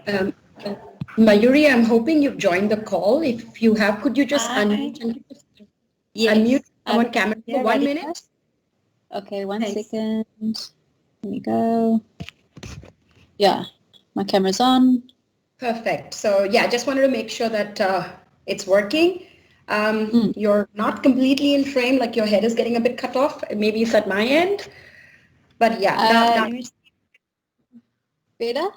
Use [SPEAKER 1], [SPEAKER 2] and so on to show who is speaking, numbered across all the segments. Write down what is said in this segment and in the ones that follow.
[SPEAKER 1] Um, Mayuri, I'm hoping you've joined the call. If you have, could you just unmute and unmute
[SPEAKER 2] Yes.
[SPEAKER 1] on camera for 1 minute?
[SPEAKER 2] Okay, one
[SPEAKER 1] Thanks.
[SPEAKER 2] second. Let me go. Yeah, my camera's on.
[SPEAKER 1] Perfect. So yeah, I just wanted to make sure that it's working. You're not completely in frame, like your head is getting a bit cut off. Maybe it's at my end. But yeah, now
[SPEAKER 2] Better?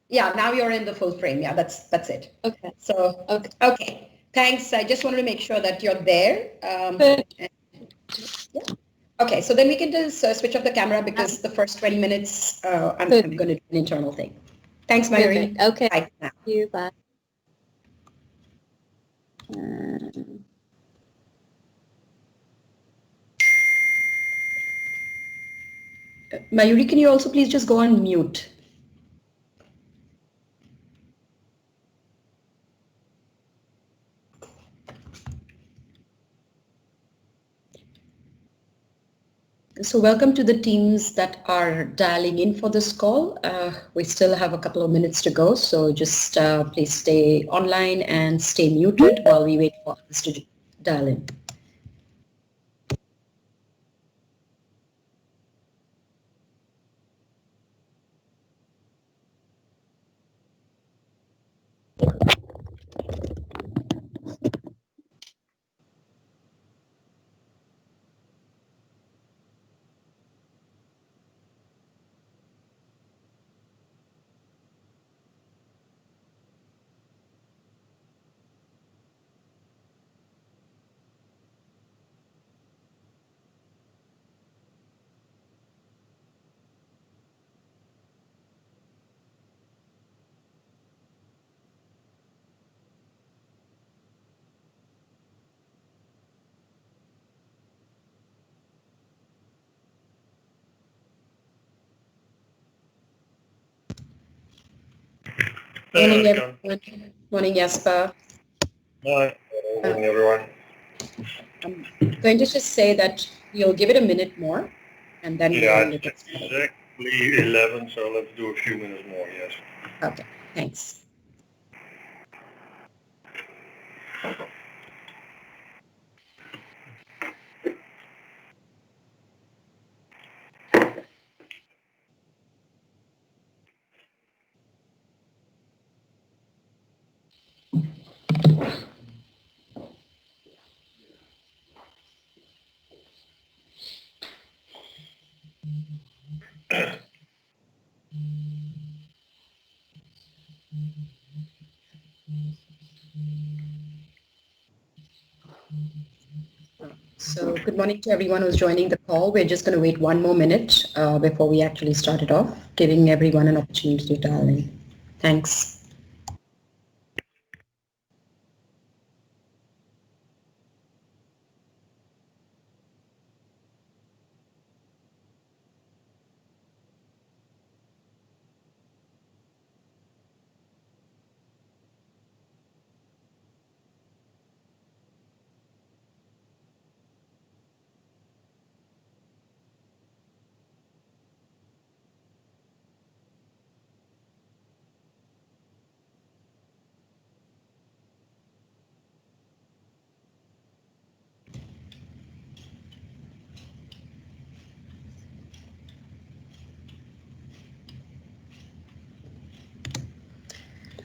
[SPEAKER 1] yeah, now you're in the full frame. Yeah, that's it.
[SPEAKER 2] Okay.
[SPEAKER 1] So okay. Thanks. I just wanted to make sure that you're there. Yeah. Okay, so then we can just switch off the camera because the first 20 minutes I'm going to do an internal thing. Thanks, Mayuri.
[SPEAKER 2] Perfect. Okay.
[SPEAKER 1] Bye now.
[SPEAKER 2] Thank you. Bye.
[SPEAKER 1] Mayuri, can you also please just go on mute? So welcome to the teams that are dialing in for this call. We still have a couple of minutes to go, so just please stay online and stay muted while we wait for others to dial in. Morning, everyone. Morning, Jasper.
[SPEAKER 3] Morning, everyone.
[SPEAKER 1] I'm going to just say that you'll give it a minute more, and then
[SPEAKER 3] Yeah,
[SPEAKER 1] we'll
[SPEAKER 3] it's exactly 11, so let's do a few minutes more, yes.
[SPEAKER 1] Okay, thanks. So good morning to everyone who's joining the call. We're just going to wait 1 more minute before we actually start it off, giving everyone an opportunity to dial in. Thanks.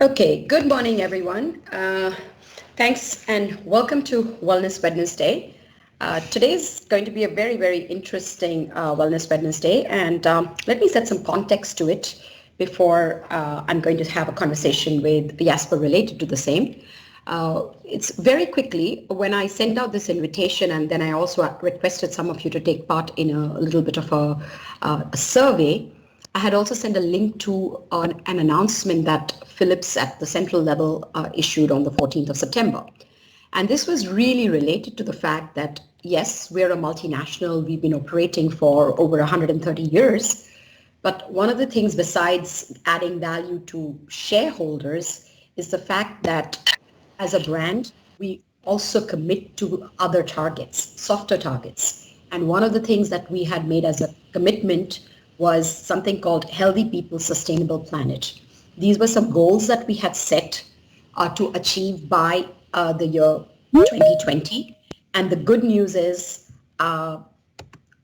[SPEAKER 1] Okay, good morning, everyone. Thanks and welcome to Wellness Wednesday. Today is going to be a very, very interesting Wellness Wednesday, and let me set some context to it before I'm going to have a conversation with Jasper related to the same. It's very quickly, when I sent out this invitation, and then I also requested some of you to take part in a little bit of a survey, I had also sent a link to an announcement that Philips at the central level issued on the 14th of September. And this was really related to the fact that, yes, we're a multinational. We've been operating for over 130 years. But one of the things besides adding value to shareholders is the fact that as a brand, we also commit to other targets, softer targets. And one of the things that we had made as a commitment was something called Healthy People, Sustainable Planet. these were some goals that we had set to achieve by the year 2020. And the good news is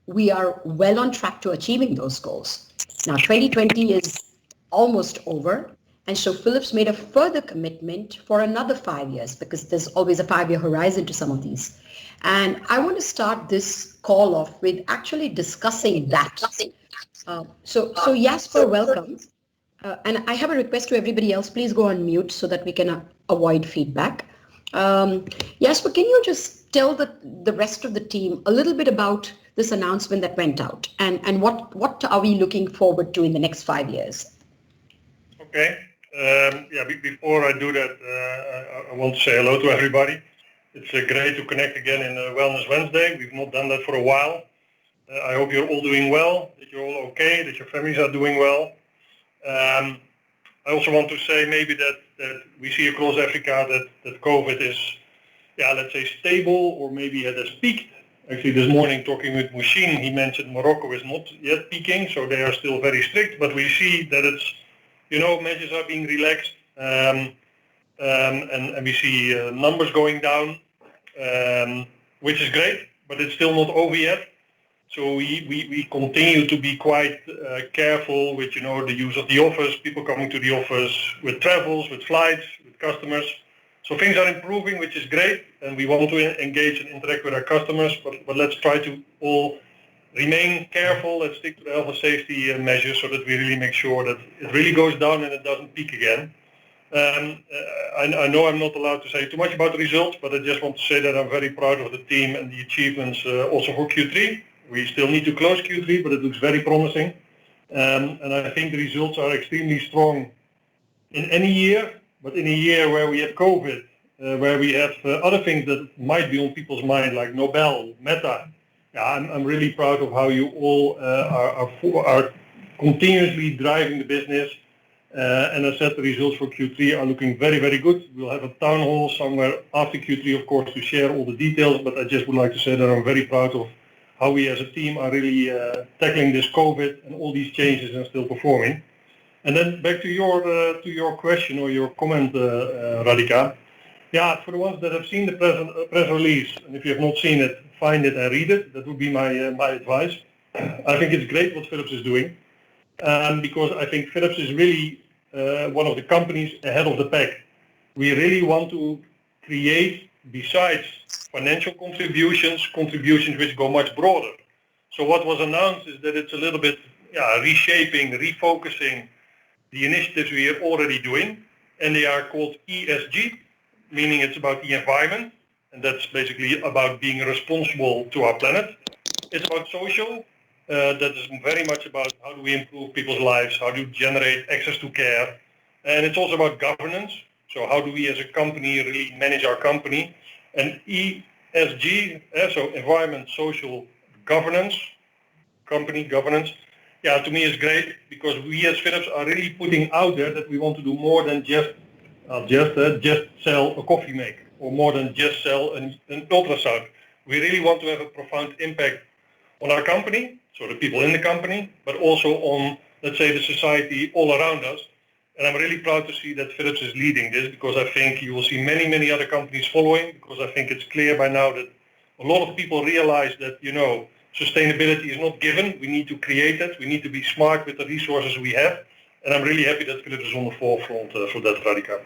[SPEAKER 1] we are well on track to achieving those goals. Now, 2020 is almost over. And so Philips made a further commitment for another 5 years, because there's always a 5-year horizon to some of these. And I want to start this call off with actually discussing that. So Jasper, welcome. And I have a request to everybody else. Please go on mute so that we can avoid feedback. Jasper, can you just tell the rest of the team a little bit about this announcement that went out, and what are we looking forward to in the next 5 years?
[SPEAKER 3] Okay. Before I do that, I want to say hello to everybody. It's great to connect again in Wellness Wednesday. We've not done that for a while. I hope you're all doing well, that you're all okay, that your families are doing well. I also want to say maybe that we see across Africa that COVID is, let's say, stable, or maybe it has peaked. Actually, this morning talking with Mouchine, he mentioned Morocco is not yet peaking, so they are still very strict, but we see that it's, measures are being relaxed, and we see numbers going down, which is great, but it's still not over yet. So we continue to be quite careful with, the use of the office, people coming to the office, with travels, with flights, with customers. So things are improving, which is great, and we want to engage and interact with our customers, but let's try to all remain careful. Let's stick to the health and safety measures so that we really make sure that it really goes down and it doesn't peak again. I know I'm not allowed to say too much about the results, but I just want to say that I'm very proud of the team and the achievements also for Q3. We still need to close Q3, but it looks very promising. And I think the results are extremely strong in any year, but in a year where we have COVID, where we have other things that might be on people's mind, like Nobel, Meta. I'm really proud of how you all are continuously driving the business. And I said the results for Q3 are looking very, very good. We'll have a town hall somewhere after Q3, of course, to share all the details, but I just would like to say that I'm very proud of how we as a team are really tackling this COVID and all these changes and still performing. And then back to your question or your comment, Radhika. For the ones that have seen the press release, and if you have not seen it, find it and read it. That would be my advice. I think it's great what Philips is doing, because I think Philips is really one of the companies ahead of the pack. We really want to create, besides financial contributions which go much broader. So what was announced is that it's a little bit reshaping, refocusing the initiatives we are already doing, and they are called ESG, meaning it's about the environment, and that's basically about being responsible to our planet. It's about social, that is very much about how do we improve people's lives, how do we generate access to care, and it's also about governance. So how do we as a company really manage our company? And ESG, so environment, social, governance, company governance, to me is great, because we as Philips are really putting out there that we want to do more than just sell a coffee maker, or more than just sell an ultrasound. We really want to have a profound impact on our company, so the people in the company, but also on, let's say, the society all around us. And I'm really proud to see that Philips is leading this, because I think you will see many, many other companies following, because I think it's clear by now that a lot of people realize that, sustainability is not given. We need to create it. We need to be smart with the resources we have. And I'm really happy that Philips is on the forefront for that, Radhika.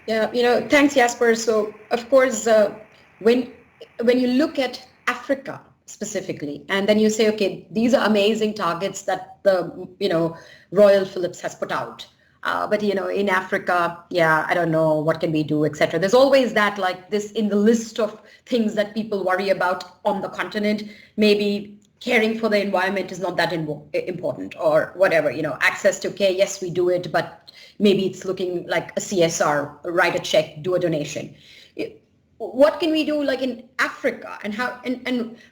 [SPEAKER 1] Yeah, thanks, Jasper. So, of course, when you look at Africa specifically, and then you say, okay, these are amazing targets that the, Royal Philips has put out. But, in Africa, I don't know, what can we do, etc. There's always that, like this in the list of things that people worry about on the continent. Maybe caring for the environment is not that important, or whatever, access to care. Yes, we do it, but maybe it's looking like a CSR, write a check, do a donation. What can we do like in Africa, and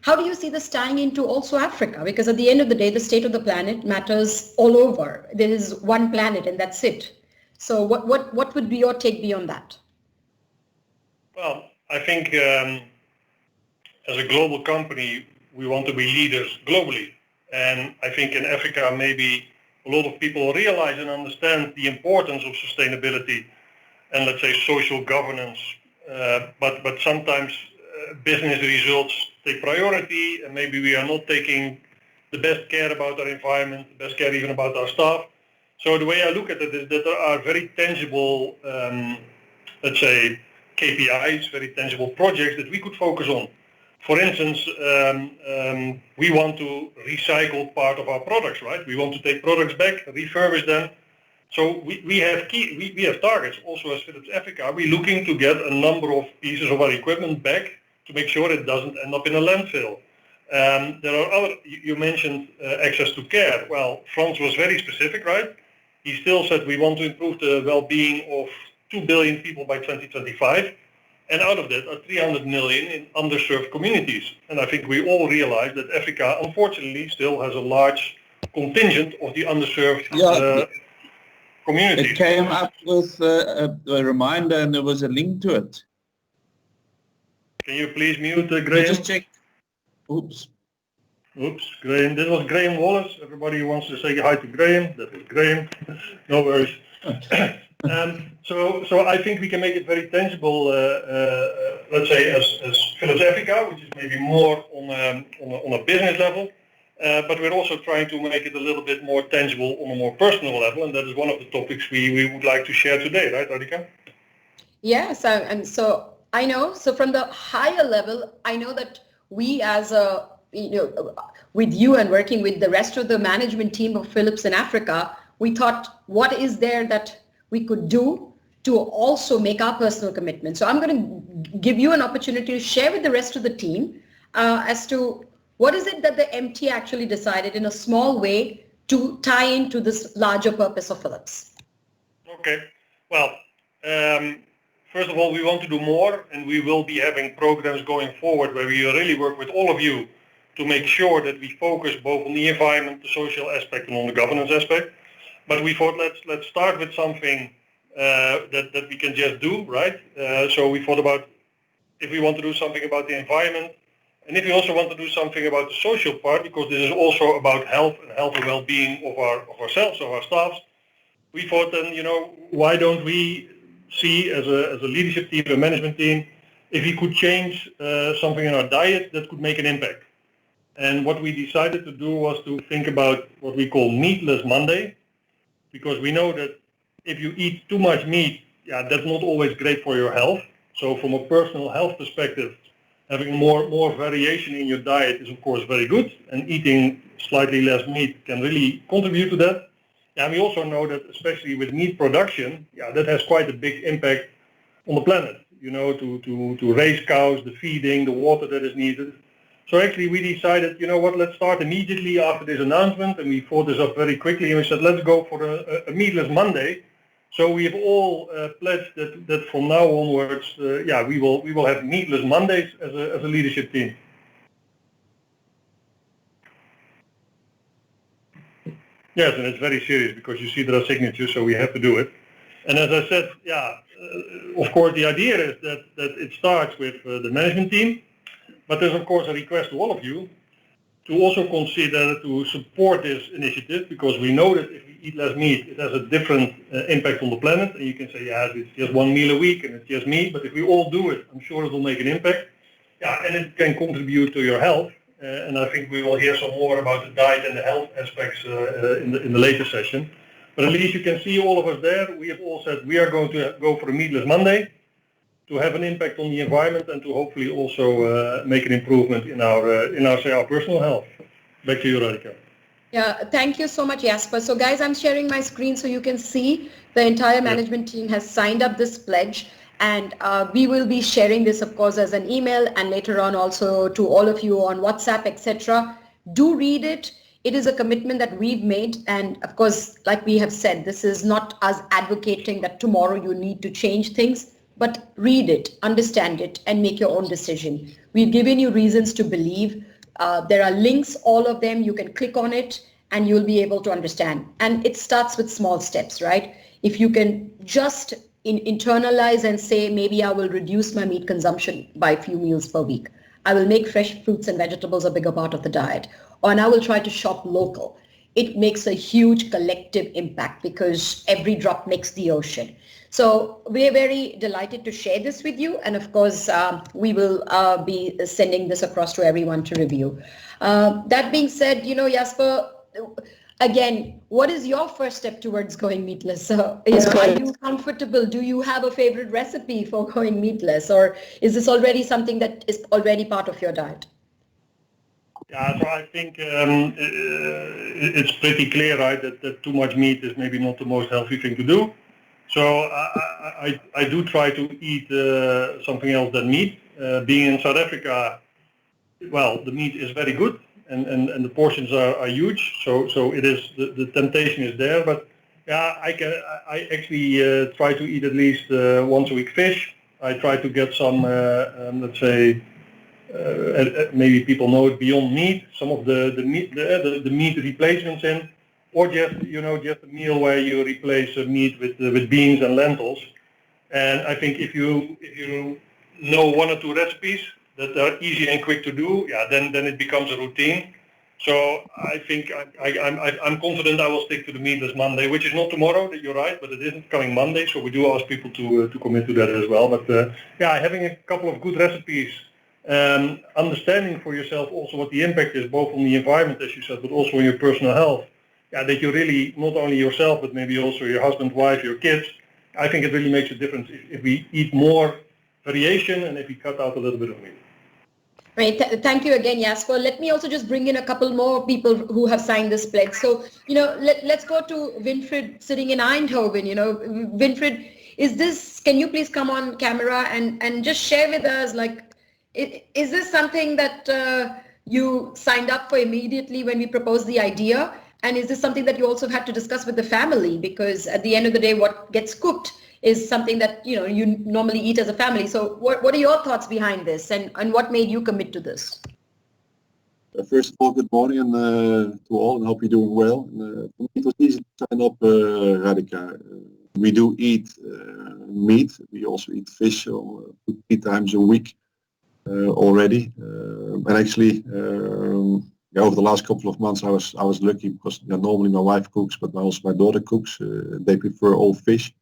[SPEAKER 1] how do you see this tying into also Africa? Because at the end of the day, the state of the planet matters all over. There is one planet and that's it. So what would be your take beyond that?
[SPEAKER 3] Well, I think as a global company, we want to be leaders globally. And I think in Africa, maybe a lot of people realize and understand the importance of sustainability and, let's say, social governance. But sometimes business results take priority, and maybe we are not taking the best care about our environment, the best care even about our staff. So the way I look at it is that there are very tangible, let's say, KPIs, very tangible projects that we could focus on. For instance, we want to recycle part of our products, right? We want to take products back, refurbish them. So we have targets. Also as Philips Africa, we're looking to get a number of pieces of our equipment back to make sure it doesn't end up in a landfill. There are other, you mentioned access to care. Well, Frans was very specific, right? He still said we want to improve the well-being of 2 billion people by 2025. And out of that are 300 million in underserved communities. And I think we all realize that Africa, unfortunately, still has a large contingent of the underserved communities.
[SPEAKER 4] It came up with a reminder and there was a link to it.
[SPEAKER 3] Can you please mute Graham?
[SPEAKER 4] Just check. Oops,
[SPEAKER 3] Graham. This was Graham Wallace. Everybody who wants to say hi to Graham, that was Graham. No worries. So I think we can make it very tangible, let's say, as Philips Africa, which is maybe more on a business level, but we're also trying to make it a little bit more tangible on a more personal level, and that is one of the topics we would like to share today, right, Radhika?
[SPEAKER 1] Yeah, so I know, so from the higher level, I know that we as with you and working with the rest of the management team of Philips in Africa, we thought, what is there that we could do to also make our personal commitment? So I'm going to give you an opportunity to share with the rest of the team as to what is it that the MT actually decided in a small way to tie into this larger purpose of Philips.
[SPEAKER 3] Okay. Well, first of all, we want to do more, and we will be having programs going forward where we really work with all of you to make sure that we focus both on the environment, the social aspect, and on the governance aspect. But we thought let's start with something that we can just do, right? So we thought about if we want to do something about the environment, and if we also want to do something about the social part, because this is also about health and well-being of ourselves, of our staffs. We thought then, why don't we see as a leadership team, a management team, if we could change something in our diet that could make an impact. And what we decided to do was to think about what we call Meatless Monday, because we know that if you eat too much meat, that's not always great for your health. So from a personal health perspective, having more variation in your diet is of course very good, and eating slightly less meat can really contribute to that. And we also know that especially with meat production, that has quite a big impact on the planet, to raise cows, the feeding, the water that is needed. So actually we decided, let's start immediately after this announcement, and we thought this up very quickly, and we said, let's go for a Meatless Monday. So we have all pledged that from now onwards, we will have Meatless Mondays as a leadership team. Yes, and it's very serious because you see there are signatures, so we have to do it. And as I said, of course the idea is that it starts with the management team. But there's of course a request to all of you to also consider to support this initiative, because we know that if we eat less meat, it has a different impact on the planet. And you can say, it's just one meal a week and it's just meat. But if we all do it, I'm sure it will make an impact. And it can contribute to your health. And I think we will hear some more about the diet and the health aspects in the later session. But at least you can see all of us there. We have all said we are going to go for a Meatless Monday, to have an impact on the environment and to hopefully also make an improvement in our personal health. Back to you, Radhika.
[SPEAKER 1] Yeah, thank you so much, Jasper. So guys, I'm sharing my screen so you can see the entire management team has signed up this pledge, and we will be sharing this, of course, as an email and later on also to all of you on WhatsApp, etc. Do read it. It is a commitment that we've made, and of course, like we have said, this is not us advocating that tomorrow you need to change things. But read it, understand it, and make your own decision. We've given you reasons to believe. There are links, all of them. You can click on it and you'll be able to understand. And it starts with small steps, right? If you can just internalize and say, maybe I will reduce my meat consumption by a few meals per week. I will make fresh fruits and vegetables a bigger part of the diet. Or I will try to shop local. it makes a huge collective impact because every drop makes the ocean. So we're very delighted to share this with you. And of course, we will be sending this across to everyone to review. That being said, Jasper, again, what is your first step towards going meatless? Are you comfortable? Do you have a favorite recipe for going meatless? Or is this already something that is already part of your diet?
[SPEAKER 3] Yeah, so I think it's pretty clear, right, that too much meat is maybe not the most healthy thing to do. So I do try to eat something else than meat. Being in South Africa, well, the meat is very good and the portions are huge. So it is the temptation is there. But yeah, I actually try to eat at least once a week fish. I try to get some let's say. Maybe people know it, Beyond Meat, some of the meat replacements in, or just just a meal where you replace meat with beans and lentils. And I think if you know one or two recipes that are easy and quick to do, yeah, then it becomes a routine. So I think I'm confident I will stick to the Meatless Monday, which is not tomorrow. You're right, but it isn't coming Monday. So we do ask people to commit to that as well. But yeah, having a couple of good recipes. Understanding for yourself also what the impact is, both on the environment, as you said, but also on your personal health. Yeah, that you really, not only yourself, but maybe also your husband, wife, your kids. I think it really makes a difference if we eat more variation and if we cut out a little bit of meat.
[SPEAKER 1] Right. Thank you again, Jasper. Let me also just bring in a couple more people who have signed this pledge. So, let's go to Winfried sitting in Eindhoven. Winfried, can you please come on camera and just share with us, is this something that you signed up for immediately when we proposed the idea? And is this something that you also had to discuss with the family? Because at the end of the day, what gets cooked is something that you normally eat as a family. So what are your thoughts behind this, and what made you commit to this?
[SPEAKER 5] First of all, good morning to all, and hope you're doing well. For me, it was easy to sign up, Radhika. We do eat meat. We also eat fish 3 times a week. Already, and actually, over the last couple of months, I was lucky because normally my wife cooks, but now also my daughter cooks. They prefer all fish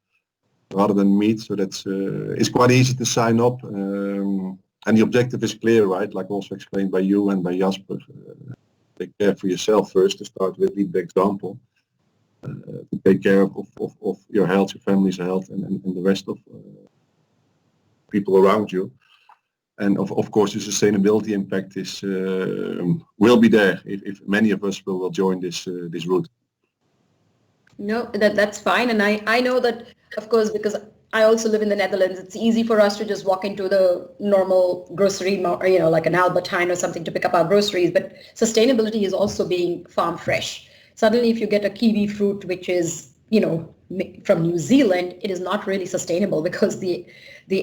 [SPEAKER 5] rather than meat, so that's it's quite easy to sign up. And the objective is clear, right? Like also explained by you and by Jasper. Take care for yourself first to start with, lead the example. To take care of your health, your family's health, and the rest of people around you. And of course, the sustainability impact is will be there if many of us will join this route.
[SPEAKER 1] No, that's fine, and I know that, of course, because I also live in the Netherlands. It's easy for us to just walk into the normal grocery, like an Albert Heijn or something, to pick up our groceries. But sustainability is also being farm fresh. Suddenly, if you get a kiwi fruit, which is from New Zealand, it is not really sustainable because the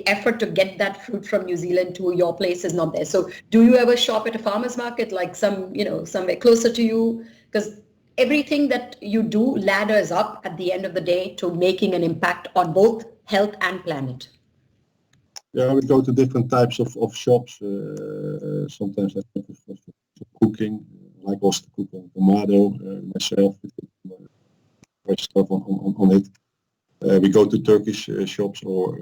[SPEAKER 1] effort to get that fruit from New Zealand to your place is not there. So do you ever shop at a farmer's market, like somewhere closer to you? Because everything that you do ladders up at the end of the day to making an impact on both health and planet.
[SPEAKER 5] Yeah, we go to different types of shops. Sometimes for cooking, like also to cook on tomato, myself, fresh stuff on it. We go to Turkish shops or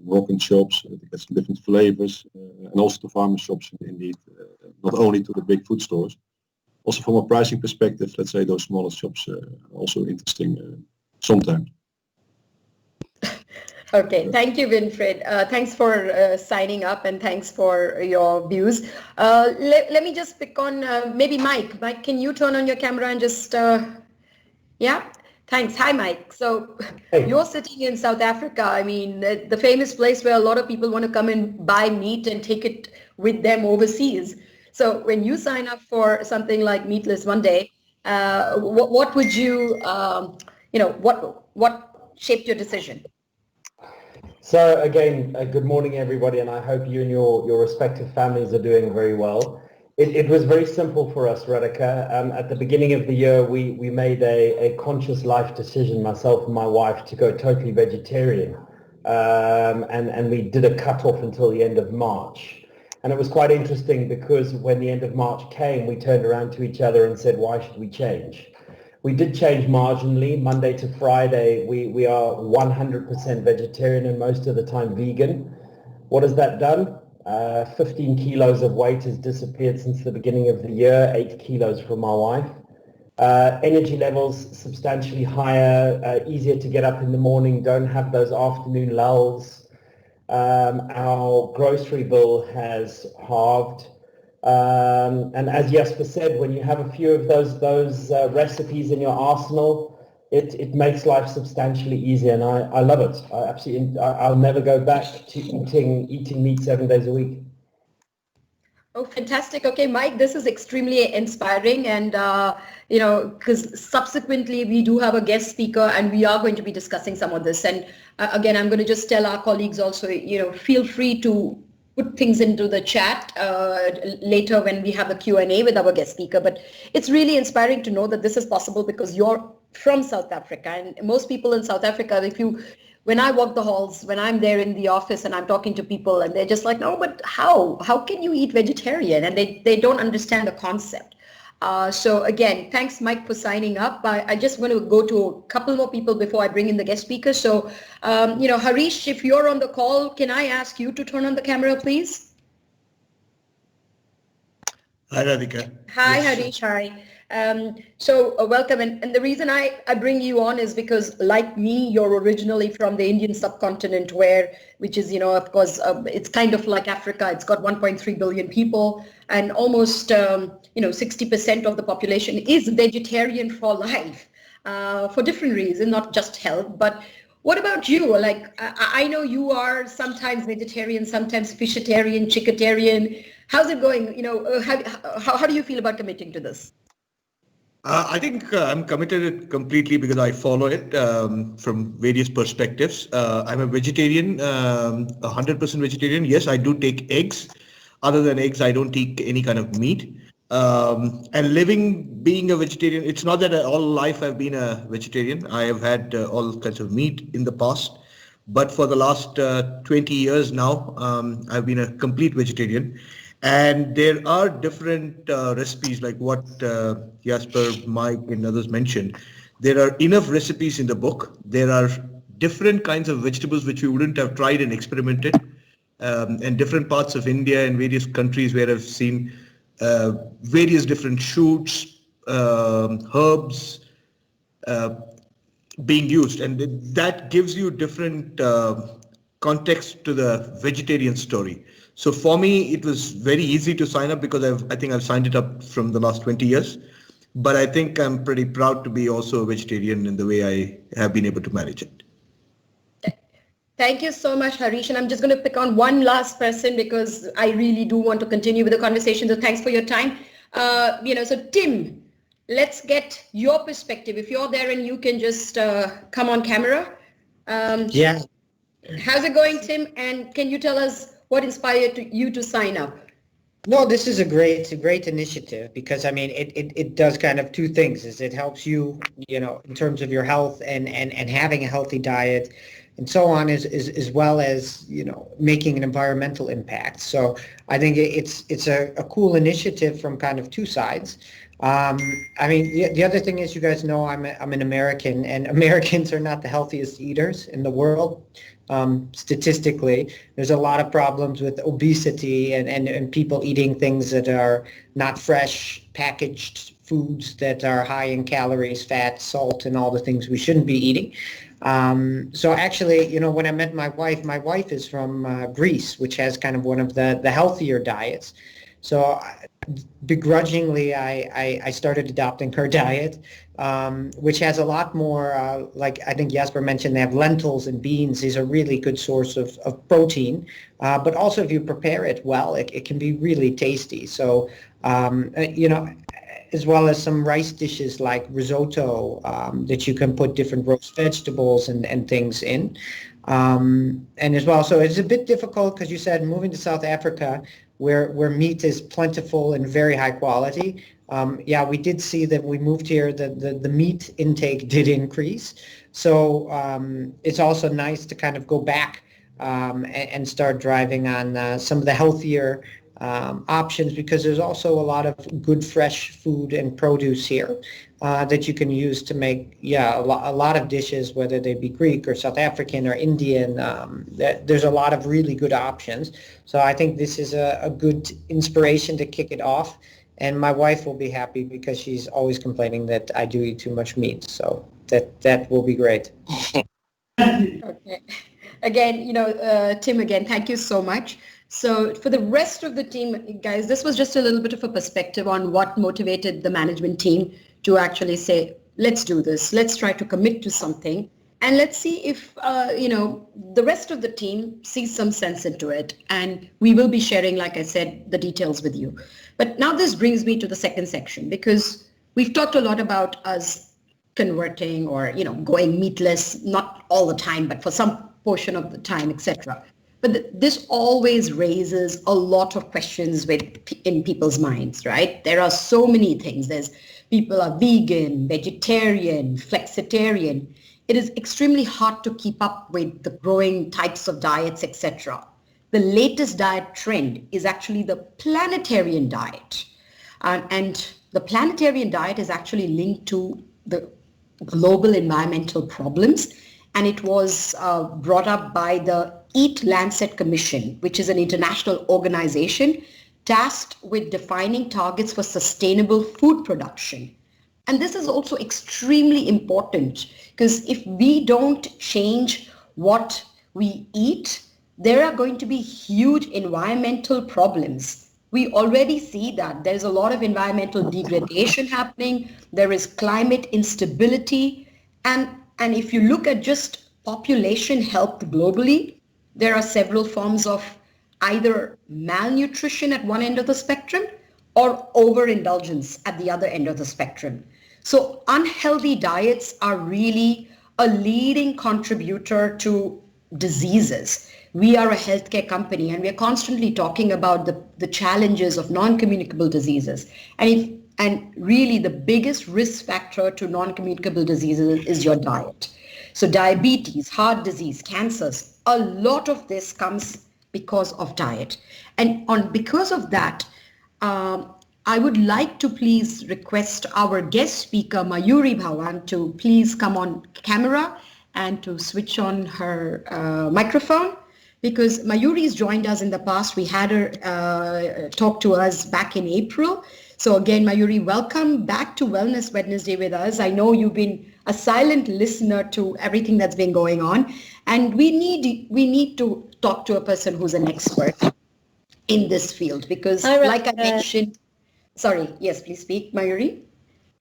[SPEAKER 5] Moroccan shops to get some different flavors, and also to farmer shops indeed, not only to the big food stores. Also from a pricing perspective, let's say those smaller shops are also interesting sometimes.
[SPEAKER 1] Okay, thank you, Winfried. Thanks for signing up, and thanks for your views. Let me just pick on maybe Mike. Mike, can you turn on your camera and just, yeah? Thanks. Hi, Mike. So you're sitting in South Africa. I mean, the famous place where a lot of people want to come and buy meat and take it with them overseas. So when you sign up for something like Meatless Monday, what would you, what shaped your decision?
[SPEAKER 6] So again, good morning, everybody, and I hope you and your respective families are doing very well. It was very simple for us, Radhika. At the beginning of the year, we made a conscious life decision, myself and my wife, to go totally vegetarian. And we did a cut-off until the end of March. And it was quite interesting because when the end of March came, we turned around to each other and said, why should we change? We did change marginally. Monday to Friday, we are 100% vegetarian and most of the time vegan. What has that done? 15 kilos of weight has disappeared since the beginning of the year, 8 kilos from my wife. Energy levels substantially higher, easier to get up in the morning, don't have those afternoon lulls. Our grocery bill has halved. And as Jesper said, when you have a few of those recipes in your arsenal, it makes life substantially easier, and I love it. I'll never go back to eating meat 7 days a week.
[SPEAKER 1] Oh, fantastic. Okay, Mike, this is extremely inspiring. And, because subsequently we do have a guest speaker and we are going to be discussing some of this. And again, I'm going to just tell our colleagues also, feel free to put things into the chat later when we have the Q&A with our guest speaker. But it's really inspiring to know that this is possible because you're from South Africa. And most people in South Africa, when I walk the halls, when I'm there in the office and I'm talking to people and they're just like, no, but how can you eat vegetarian? And they don't understand the concept. So again, thanks, Mike, for signing up. I just want to go to a couple more people before I bring in the guest speaker. So, Harish, if you're on the call, can I ask you to turn on the camera, please?
[SPEAKER 7] Hi, Radhika.
[SPEAKER 1] Hi,
[SPEAKER 7] Yes.
[SPEAKER 1] Harish. Hi. Welcome. And the reason I bring you on is because, like me, you're originally from the Indian subcontinent, which is, of course, it's kind of like Africa. It's got 1.3 billion people, and almost, 60% of the population is vegetarian for life, for different reasons, not just health. But what about you? Like, I know you are sometimes vegetarian, sometimes fishitarian, chickatarian. How's it going? How do you feel about committing to this?
[SPEAKER 7] I think I'm committed completely because I follow it from various perspectives. I'm a vegetarian, 100% vegetarian. Yes, I do take eggs. Other than eggs, I don't take any kind of meat. And being a vegetarian, it's not that all life I've been a vegetarian. I have had all kinds of meat in the past. But for the last 20 years now, I've been a complete vegetarian. And there are different recipes like what Jasper, Mike, and others mentioned. There are enough recipes in the book. There are different kinds of vegetables which we wouldn't have tried and experimented, and different parts of India and various countries where I've seen various different shoots, herbs being used. And that gives you different context to the vegetarian story. So for me, it was very easy to sign up because I think I've signed it up from the last 20 years. But I think I'm pretty proud to be also a vegetarian in the way I have been able to manage it.
[SPEAKER 1] Thank you so much, Harish. And I'm just going to pick on one last person because I really do want to continue with the conversation. So thanks for your time. So Tim, let's get your perspective. If you're there and you can just come on camera.
[SPEAKER 8] Yeah.
[SPEAKER 1] How's it going, Tim? And can you tell us what inspired you to sign up?
[SPEAKER 8] No, this is a great initiative because it does kind of two things. Is it helps you, in terms of your health and having a healthy diet and so on, as well as, making an environmental impact. So I think it's a cool initiative from kind of two sides. The other thing is, you guys know I'm an American, and Americans are not the healthiest eaters in the world. Statistically, there's a lot of problems with obesity and people eating things that are not fresh, packaged foods that are high in calories, fat, salt, and all the things we shouldn't be eating. So actually, when I met my wife is from Greece, which has kind of one of the healthier diets. So begrudgingly, I started adopting her diet, which has a lot more, like I think Jasper mentioned, they have lentils and beans. These are really good source of protein, but also if you prepare it well, it can be really tasty. So, as well as some rice dishes like risotto that you can put different roast vegetables and things in. And as well, so it's a bit difficult because you said moving to South Africa where meat is plentiful and very high quality. We did see that we moved here, the meat intake did increase. So it's also nice to kind of go back and start driving on some of the healthier options, because there's also a lot of good fresh food and produce here that you can use to make a lot of dishes, whether they be Greek or South African or Indian. There's a lot of really good options. So I think this is a good inspiration to kick it off. And my wife will be happy because she's always complaining that I do eat too much meat. So that will be great.
[SPEAKER 1] Okay. Again, Tim, again, thank you so much. So for the rest of the team, guys, this was just a little bit of a perspective on what motivated the management team to actually say, let's do this. Let's try to commit to something. And let's see if, the rest of the team sees some sense into it. And we will be sharing, like I said, the details with you. But now this brings me to the second section, because we've talked a lot about us converting or, going meatless, not all the time, but for some portion of the time, etc. But this always raises a lot of questions in people's minds, right? There are so many things. People are vegan, vegetarian, flexitarian. It is extremely hard to keep up with the growing types of diets, etc. The latest diet trend is actually the planetarian diet. And the planetarian diet is actually linked to the global environmental problems. And it was brought up by the Eat Lancet Commission, which is an international organization tasked with defining targets for sustainable food production. And this is also extremely important, because if we don't change what we eat, there are going to be huge environmental problems. We already see that there's a lot of environmental degradation happening. There is climate instability. And if you look at just population health globally, there are several forms of either malnutrition at one end of the spectrum or overindulgence at the other end of the spectrum. So unhealthy diets are really a leading contributor to diseases. We are a healthcare company and we are constantly talking about the challenges of non-communicable diseases. And really the biggest risk factor to non-communicable diseases is your diet. So diabetes, heart disease, cancers, a lot of this comes because of diet. And because of that, I would like to please request our guest speaker, Mayuri Bhawan, to please come on camera and to switch on her microphone, because Mayuri has joined us in the past. We had her talk to us back in April. So again, Mayuri, welcome back to Wellness Wednesday with us. I know you've been a silent listener to everything that's been going on, and we need to talk to a person who's an expert in this field, because like I mentioned, sorry, yes, please speak, Mayuri.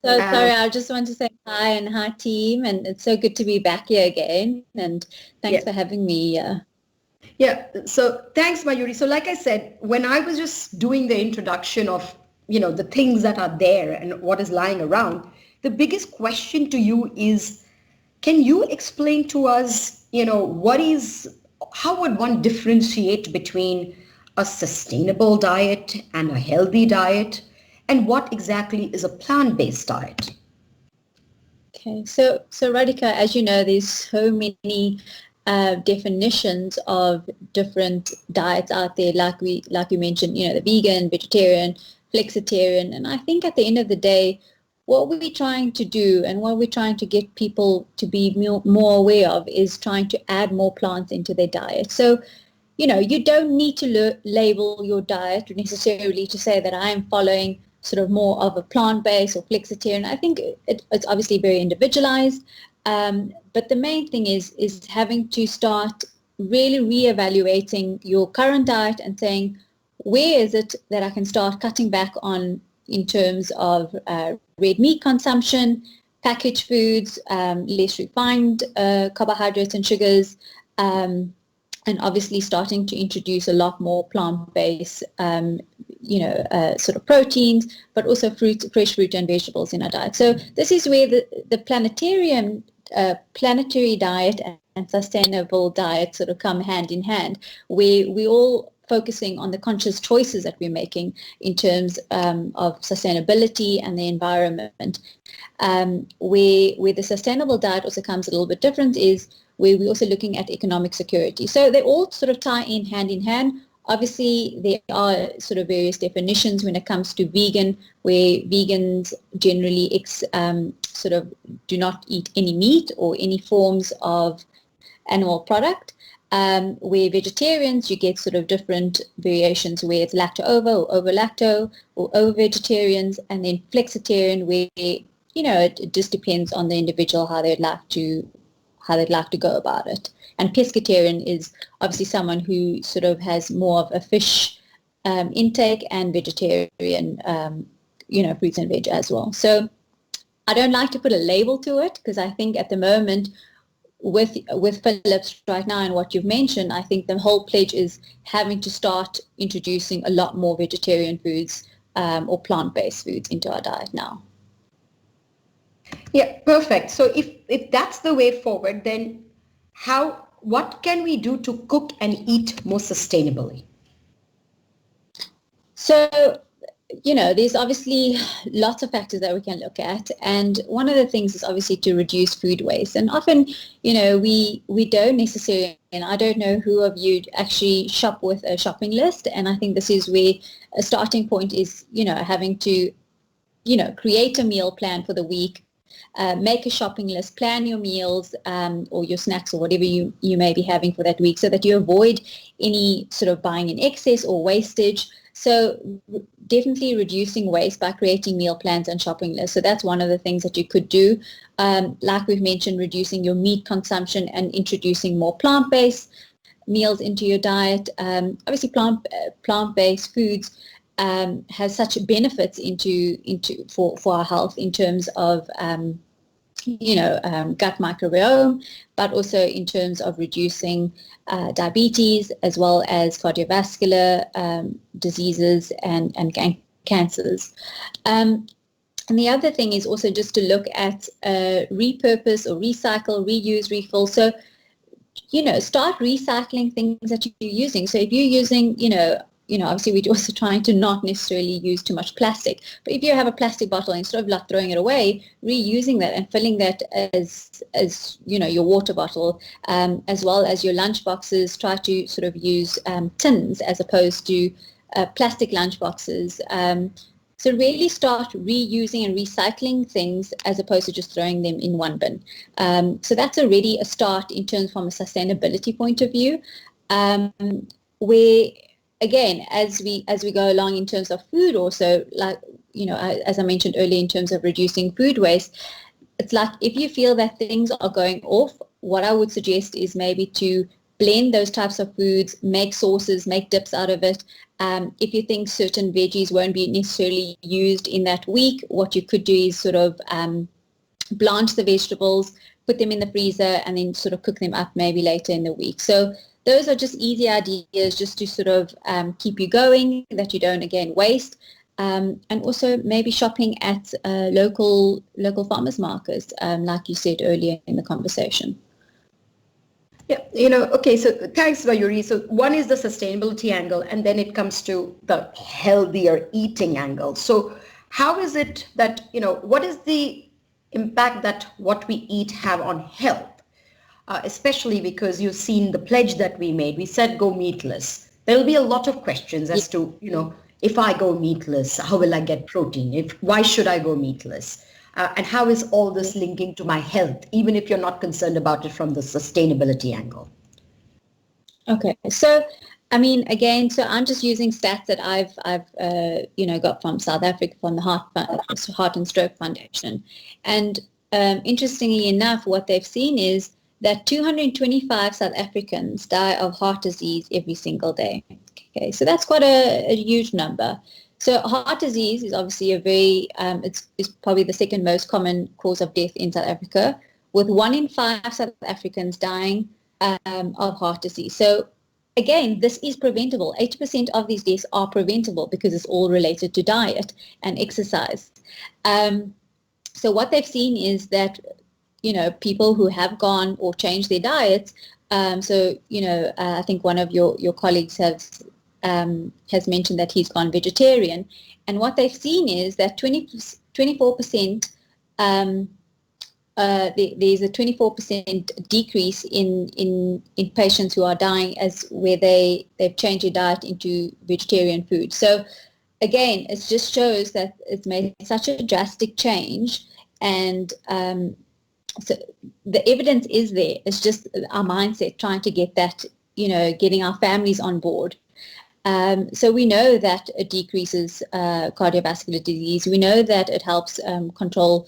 [SPEAKER 2] So sorry, I just want to say hi and hi team, and it's so good to be back here again, and thanks for having me.
[SPEAKER 1] Yeah, so thanks, Mayuri. So like I said, when I was just doing the introduction of the things that are there and what is lying around, the biggest question to you is, can you explain to us, how would one differentiate between a sustainable diet and a healthy diet, and what exactly is a plant-based diet?
[SPEAKER 2] Okay, so Radhika, as you know, there's so many definitions of different diets out there, like we mentioned, the vegan, vegetarian, flexitarian, and I think at the end of the day, what we're trying to do and what we're trying to get people to be more aware of is trying to add more plants into their diet. So, you don't need to label your diet necessarily to say that I am following sort of more of a plant-based or flexitarian. I think it's obviously very individualized, but the main thing is having to start really reevaluating your current diet and saying, where is it that I can start cutting back on in terms of red meat consumption, packaged foods, less refined carbohydrates and sugars, and obviously starting to introduce a lot more plant-based, sort of proteins, but also fresh fruit and vegetables in our diet. So this is where the planetary diet and sustainable diet sort of come hand in hand, where we all focusing on the conscious choices that we're making in terms of sustainability and the environment. Where the sustainable diet also comes a little bit different is where we're also looking at economic security. So they all sort of tie in hand. Obviously, there are sort of various definitions when it comes to vegan, where vegans generally sort of do not eat any meat or any forms of animal product. Where vegetarians, you get sort of different variations where it's lacto-ovo or ovo-lacto or ovo-vegetarians, and then flexitarian where, it just depends on the individual how they'd like to go about it. And pescatarian is obviously someone who sort of has more of a fish intake, and vegetarian, fruits and veg as well. So I don't like to put a label to it, because I think at the moment with Philips right now and what you've mentioned, I think the whole pledge is having to start introducing a lot more vegetarian foods or plant-based foods into our diet now.
[SPEAKER 1] Yeah, perfect. So if that's the way forward, then what can we do to cook and eat more sustainably?
[SPEAKER 2] So, there's obviously lots of factors that we can look at. And one of the things is obviously to reduce food waste. And often, we don't necessarily, and I don't know who of you actually shop with a shopping list. And I think this is where a starting point is, having to, create a meal plan for the week, make a shopping list, plan your meals or your snacks or whatever you may be having for that week, so that you avoid any sort of buying in excess or wastage. So definitely reducing waste by creating meal plans and shopping lists. So that's one of the things that you could do. Like we've mentioned, reducing your meat consumption and introducing more plant-based meals into your diet. Obviously, plant-based foods has such benefits for our health in terms of gut microbiome, but also in terms of reducing diabetes as well as cardiovascular diseases and cancers. And the other thing is also just to look at repurpose or recycle, reuse, refill. So, start recycling things that you're using. So if you're using, obviously we're also trying to not necessarily use too much plastic. But if you have a plastic bottle, instead of like throwing it away, reusing that and filling that as your water bottle, as well as your lunch boxes, try to sort of use tins as opposed to plastic lunch boxes. So really start reusing and recycling things as opposed to just throwing them in one bin. So that's already a start in terms from a sustainability point of view, where again, as we go along in terms of food, also, like, as I mentioned earlier, in terms of reducing food waste, it's like if you feel that things are going off, what I would suggest is maybe to blend those types of foods, make sauces, make dips out of it. If you think certain veggies won't be necessarily used in that week, what you could do is sort of blanch the vegetables, put them in the freezer, and then sort of cook them up maybe later in the week. So those are just easy ideas just to sort of keep you going, that you don't, again, waste. And also maybe shopping at local farmers markets, like you said earlier in the conversation.
[SPEAKER 1] Yeah, okay, so thanks, Mayuri. So one is the sustainability angle, and then it comes to the healthier eating angle. So how is it that, what is the impact that what we eat have on health? Especially because you've seen the pledge that we made. We said go meatless. There'll be a lot of questions as to, if I go meatless, how will I get protein? Why should I go meatless? And how is all this linking to my health, even if you're not concerned about it from the sustainability angle? Okay,
[SPEAKER 2] so I mean, again, so I'm just using stats that I've got from South Africa, from the Heart and Stroke Foundation, and interestingly enough, what they've seen is that 225 South Africans die of heart disease every single day. Okay, so that's quite a huge number. So heart disease is obviously a very, it's probably the second most common cause of death in South Africa, with 1 in 5 South Africans dying of heart disease. So again, this is preventable. 80% of these deaths are preventable because it's all related to diet and exercise. So what they've seen is that, people who have gone or changed their diets, I think one of your colleagues has mentioned that he's gone vegetarian, and what they've seen is that 24% there's a 24% decrease in patients who are dying as where they've changed their diet into vegetarian food. So again, it just shows that it's made such a drastic change, and so the evidence is there. It's just our mindset trying to get that, getting our families on board. So we know that it decreases cardiovascular disease. We know that it helps control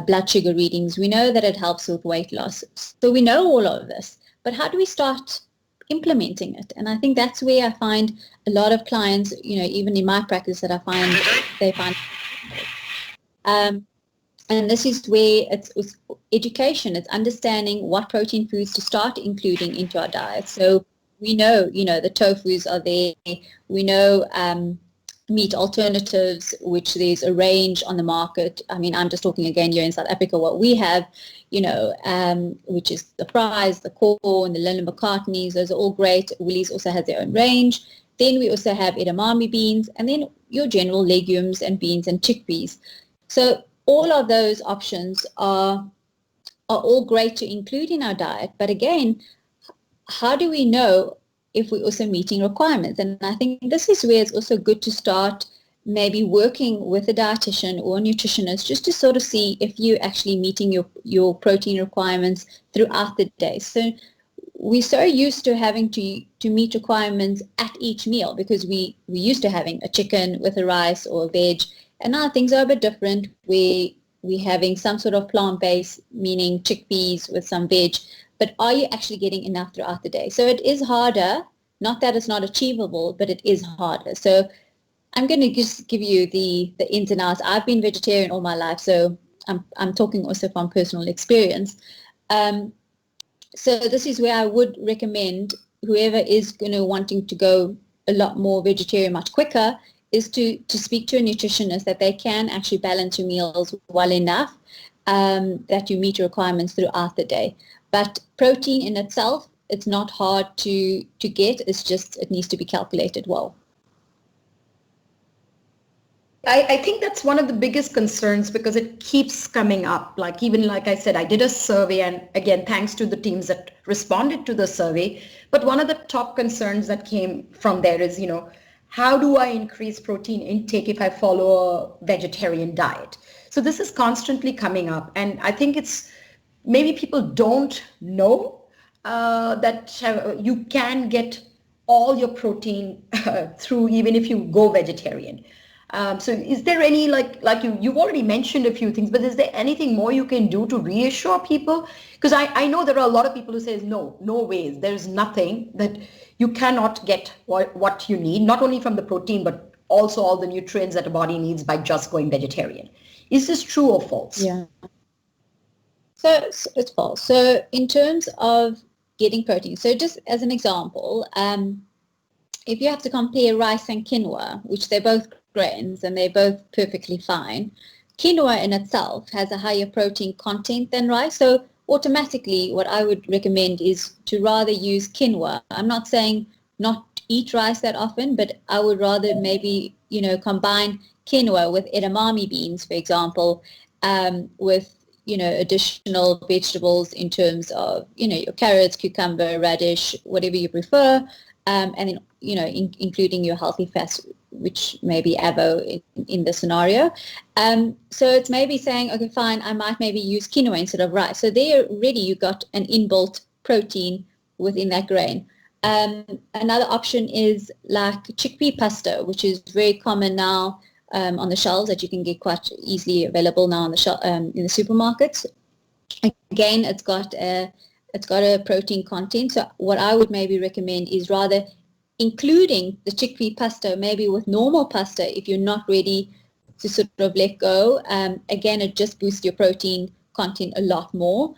[SPEAKER 2] blood sugar readings. We know that it helps with weight loss. So we know all of this. But how do we start implementing it? And I think that's where I find a lot of clients, even in my practice, that I find they find. And this is where it's education. It's understanding what protein foods to start including into our diet. So we know, the tofus are there. We know meat alternatives, which there's a range on the market. I mean, I'm just talking again here in South Africa, what we have, which is the fries, the corn, the Lennon McCartney's. Those are all great. Woolies also has their own range. Then we also have edamame beans, and then your general legumes and beans and chickpeas. So all of those options are all great to include in our diet. But again, how do we know if we're also meeting requirements? And I think this is where it's also good to start maybe working with a dietitian or a nutritionist just to sort of see if you're actually meeting your protein requirements throughout the day. So we're so used to having to meet requirements at each meal because we used to having a chicken with a rice or a veg. And now things are a bit different. We're having some sort of plant-based, meaning chickpeas with some veg. But are you actually getting enough throughout the day? So it is harder. Not that it's not achievable, but it is harder. So I'm going to just give you the ins and outs. I've been vegetarian all my life, so I'm talking also from personal experience. So this is where I would recommend whoever is wanting to go a lot more vegetarian much quicker is to speak to a nutritionist that they can actually balance your meals well enough that you meet your requirements throughout the day. But protein in itself, it's not hard to get. It's just it needs to be calculated well.
[SPEAKER 1] I think that's one of the biggest concerns because it keeps coming up. Like I said, I did a survey, and again, thanks to the teams that responded to the survey. But one of the top concerns that came from there is, how do I increase protein intake if I follow a vegetarian diet? So this is constantly coming up, and I think it's maybe people don't know that you can get all your protein through even if you go vegetarian. So is there any, like you've already mentioned a few things, but is there anything more you can do to reassure people? Because I know there are a lot of people who say, no ways, there's nothing that you cannot get what you need, not only from the protein, but also all the nutrients that a body needs by just going vegetarian. Is this true or false?
[SPEAKER 2] Yeah. So it's false. So in terms of getting protein, so just as an example, if you have to compare rice and quinoa, which they're both grains and they're both perfectly fine, quinoa in itself has a higher protein content than rice. So automatically what I would recommend is to rather use quinoa. I'm not saying not eat rice that often, but I would rather maybe, combine quinoa with edamame beans, for example, with, additional vegetables in terms of, your carrots, cucumber, radish, whatever you prefer, and then, including your healthy fats, which may be avo in the scenario. So it's maybe saying, okay, fine, I might maybe use quinoa instead of rice. So there already you got an inbuilt protein within that grain. Another option is like chickpea pasta, which is very common now on the shelves that you can get quite easily available now on the in the supermarkets. Again, it's got a protein content. So what I would maybe recommend is rather including the chickpea pasta maybe with normal pasta if you're not ready to sort of let go. Again, it just boosts your protein content a lot more.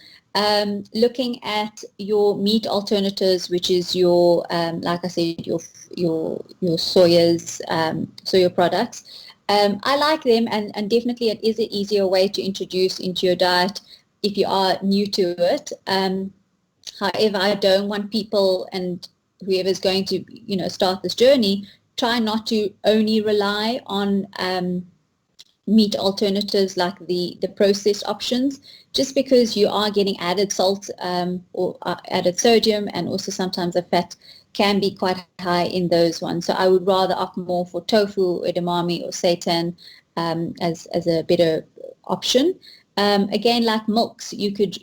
[SPEAKER 2] Looking at your meat alternatives, which is your, like I said, your soya products. I like them, and definitely it is an easier way to introduce into your diet if you are new to it. However, I don't want people and whoever's going to, start this journey, try not to only rely on meat alternatives like the processed options, just because you are getting added salt or added sodium, and also sometimes the fat can be quite high in those ones. So I would rather opt more for tofu, edamame, or seitan as a better option. Again, like milks, you could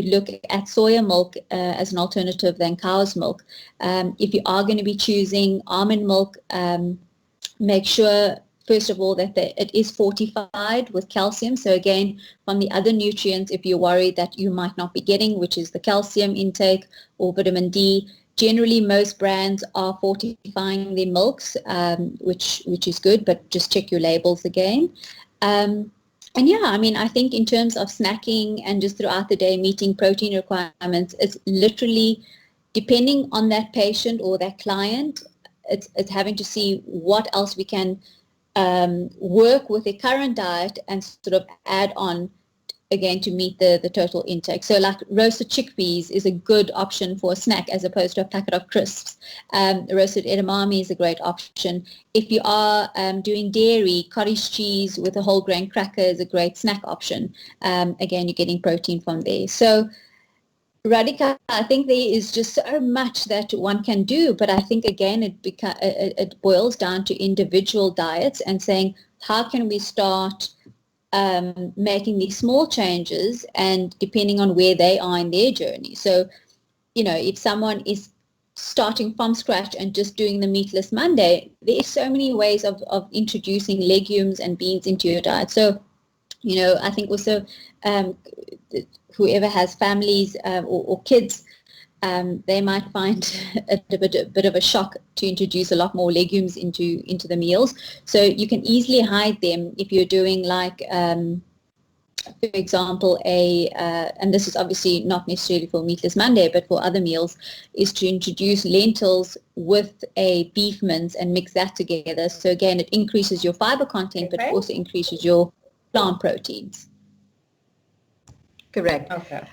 [SPEAKER 2] look at soya milk as an alternative than cow's milk. If you are going to be choosing almond milk, make sure first of all that it is fortified with calcium. So again, from the other nutrients, if you're worried that you might not be getting, which is the calcium intake or vitamin D, generally most brands are fortifying their milks, which is good, but just check your labels again. And yeah, I mean, I think in terms of snacking and just throughout the day meeting protein requirements, it's literally depending on that patient or that client. It's having to see what else we can work with their current diet and sort of add on again to meet the total intake. So like roasted chickpeas is a good option for a snack as opposed to a packet of crisps. Roasted edamame is a great option. If you are doing dairy, cottage cheese with a whole grain cracker is a great snack option. Again, you're getting protein from there. So Radhika, I think there is just so much that one can do, but I think again it boils down to individual diets and saying how can we start making these small changes, and depending on where they are in their journey. So, you know, if someone is starting from scratch and just doing the meatless Monday, there are so many ways of introducing legumes and beans into your diet. So, you know, I think also whoever has families or kids, they might find a bit of a shock to introduce a lot more legumes into the meals. So you can easily hide them if you're doing like, for example, and this is obviously not necessarily for Meatless Monday, but for other meals, is to introduce lentils with a beef mince and mix that together. So again, it increases your fiber content, but it also increases your plant proteins.
[SPEAKER 1] Correct.
[SPEAKER 9] Okay.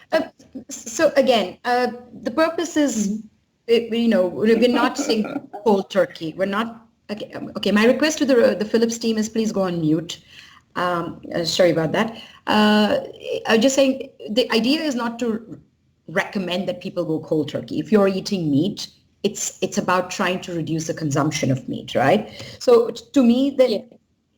[SPEAKER 1] So again, the purpose is, you know, we're not saying cold turkey. We're not. Okay. My request to the Philips team is please go on mute. Sorry about that. I'm just saying the idea is not to recommend that people go cold turkey. If you're eating meat, it's about trying to reduce the consumption of meat, right? So to me, then,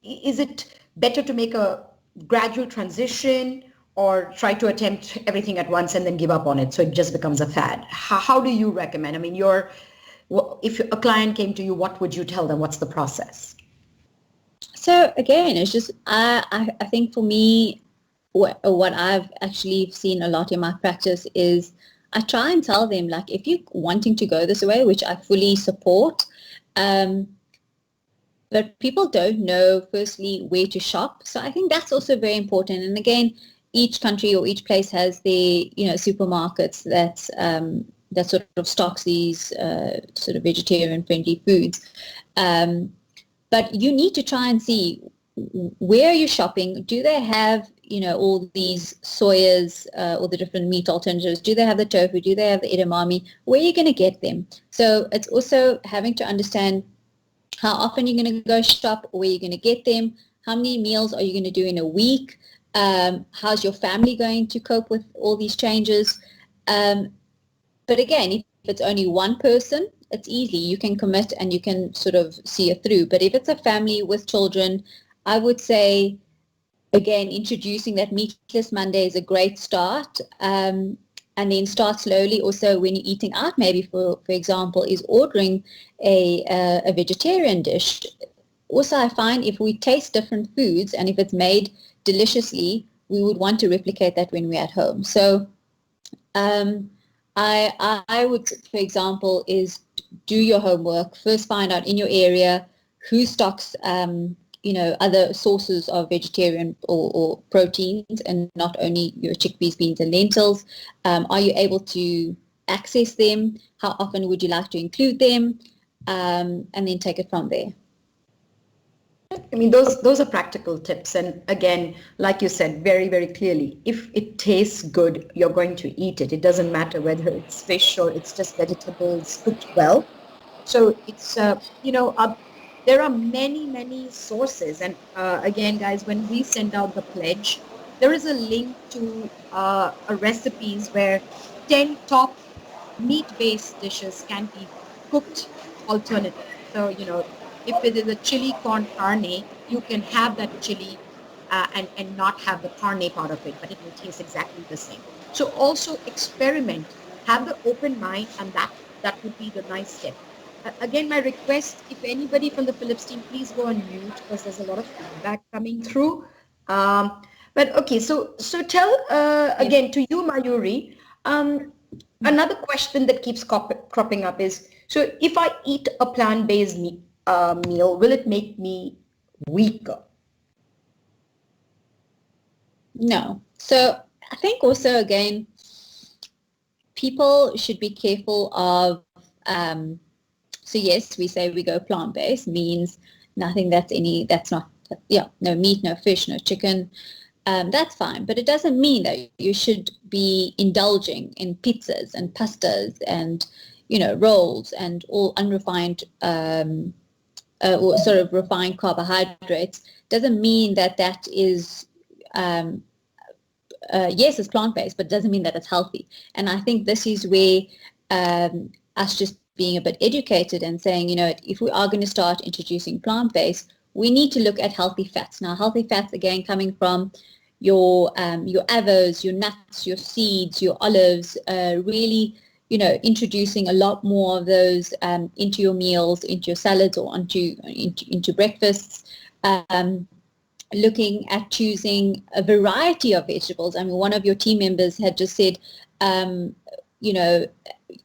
[SPEAKER 1] is it better to make a gradual transition, or try to attempt everything at once and then give up on it so it just becomes a fad? How do you recommend? I mean, if a client came to you, what would you tell them? What's the process?
[SPEAKER 2] So again, it's just, I think for me, what I've actually seen a lot in my practice is I try and tell them, like, if you're wanting to go this way, which I fully support, but people don't know, firstly, where to shop. So I think that's also very important. And again, each country or each place has their, you know, supermarkets that sort of stocks these sort of vegetarian-friendly foods. But you need to try and see where you're shopping. Do they have, you know, all these soyas or the different meat alternatives? Do they have the tofu? Do they have the edamame? Where are you going to get them? So it's also having to understand how often you're going to go shop, where you're going to get them, how many meals are you going to do in a week, how's your family going to cope with all these changes. But again, if it's only one person, it's easy. You can commit and you can sort of see it through. But if it's a family with children, I would say, again, introducing that Meatless Monday is a great start. And then start slowly. Also, when you're eating out, maybe for example, is ordering a vegetarian dish. Also, I find if we taste different foods and if it's made deliciously, we would want to replicate that when we're at home. So I would, for example, is do your homework. First, find out in your area who stocks you know, other sources of vegetarian or proteins, and not only your chickpeas, beans, and lentils. Are you able to access them? How often would you like to include them? And then take it from there.
[SPEAKER 1] I mean, those are practical tips. And again, like you said, very, very clearly, if it tastes good, you're going to eat it. It doesn't matter whether it's fish or it's just vegetables cooked well. So it's, you know,
[SPEAKER 9] there are many sources. And again, guys, when we send out the pledge, there is a link to a recipes where 10 top meat-based dishes can be cooked alternative. So, if it is a chili con carne, you can have that chili and not have the carne part of it, but it will taste exactly the same. So also experiment, have the open mind, and that would be the nice step. Again, my request, if anybody from the Philips team, please go on mute because there's a lot of feedback coming through. But okay, so tell again to you, Mayuri. Another question that keeps cropping up is, so if I eat a plant-based meal, will it make me weaker?
[SPEAKER 2] No. So I think also, again, people should be careful of, so yes, we say we go plant-based, means nothing that's not, no meat, no fish, no chicken. That's fine, but it doesn't mean that you should be indulging in pizzas and pastas and, rolls and all unrefined or sort of refined carbohydrates. Doesn't mean that is, yes, it's plant-based, but doesn't mean that it's healthy. And I think this is where us just being a bit educated and saying, if we are going to start introducing plant-based, we need to look at healthy fats. Now, healthy fats, again, coming from your avos, your nuts, your seeds, your olives, really, introducing a lot more of those into your meals, into your salads, or into breakfasts. Looking at choosing a variety of vegetables. I mean, one of your team members had just said,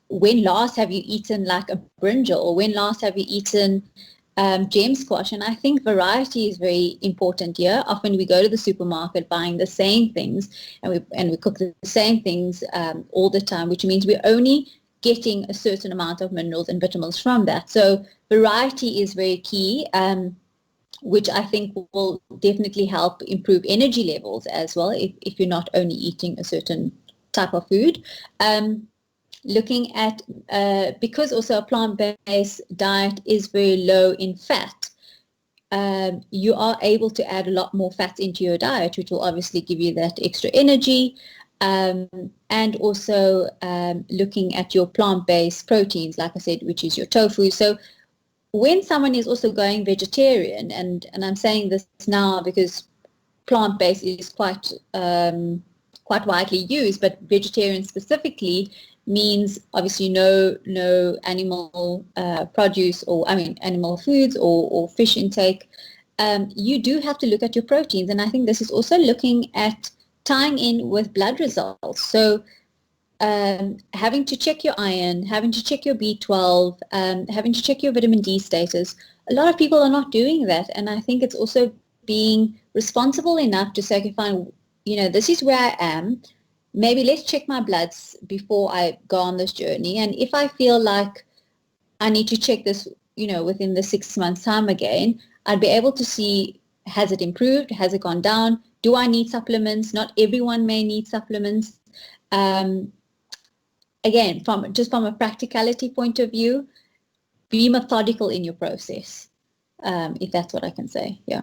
[SPEAKER 2] when last have you eaten like a brinjal, or when last have you eaten gem squash? And I think variety is very important here. Often we go to the supermarket buying the same things, and we cook the same things all the time, which means we're only getting a certain amount of minerals and vitamins from that. So variety is very key, which I think will definitely help improve energy levels as well if you're not only eating a certain type of food. Looking at, because also a plant-based diet is very low in fat, you are able to add a lot more fats into your diet, which will obviously give you that extra energy. And also looking at your plant-based proteins, like I said, which is your tofu. So when someone is also going vegetarian, and I'm saying this now because plant-based is quite widely used, but vegetarian specifically means obviously no animal produce, or animal foods or fish intake. You do have to look at your proteins, and I think this is also looking at tying in with blood results. So having to check your iron, having to check your B12, having to check your vitamin D status. A lot of people are not doing that, and I think it's also being responsible enough to say, okay, fine, this is where I am. Maybe let's check my bloods before I go on this journey. And if I feel like I need to check this, within the 6 months time again, I'd be able to see, has it improved? Has it gone down? Do I need supplements? Not everyone may need supplements. Again, from a practicality point of view, be methodical in your process, if that's what I can say. Yeah.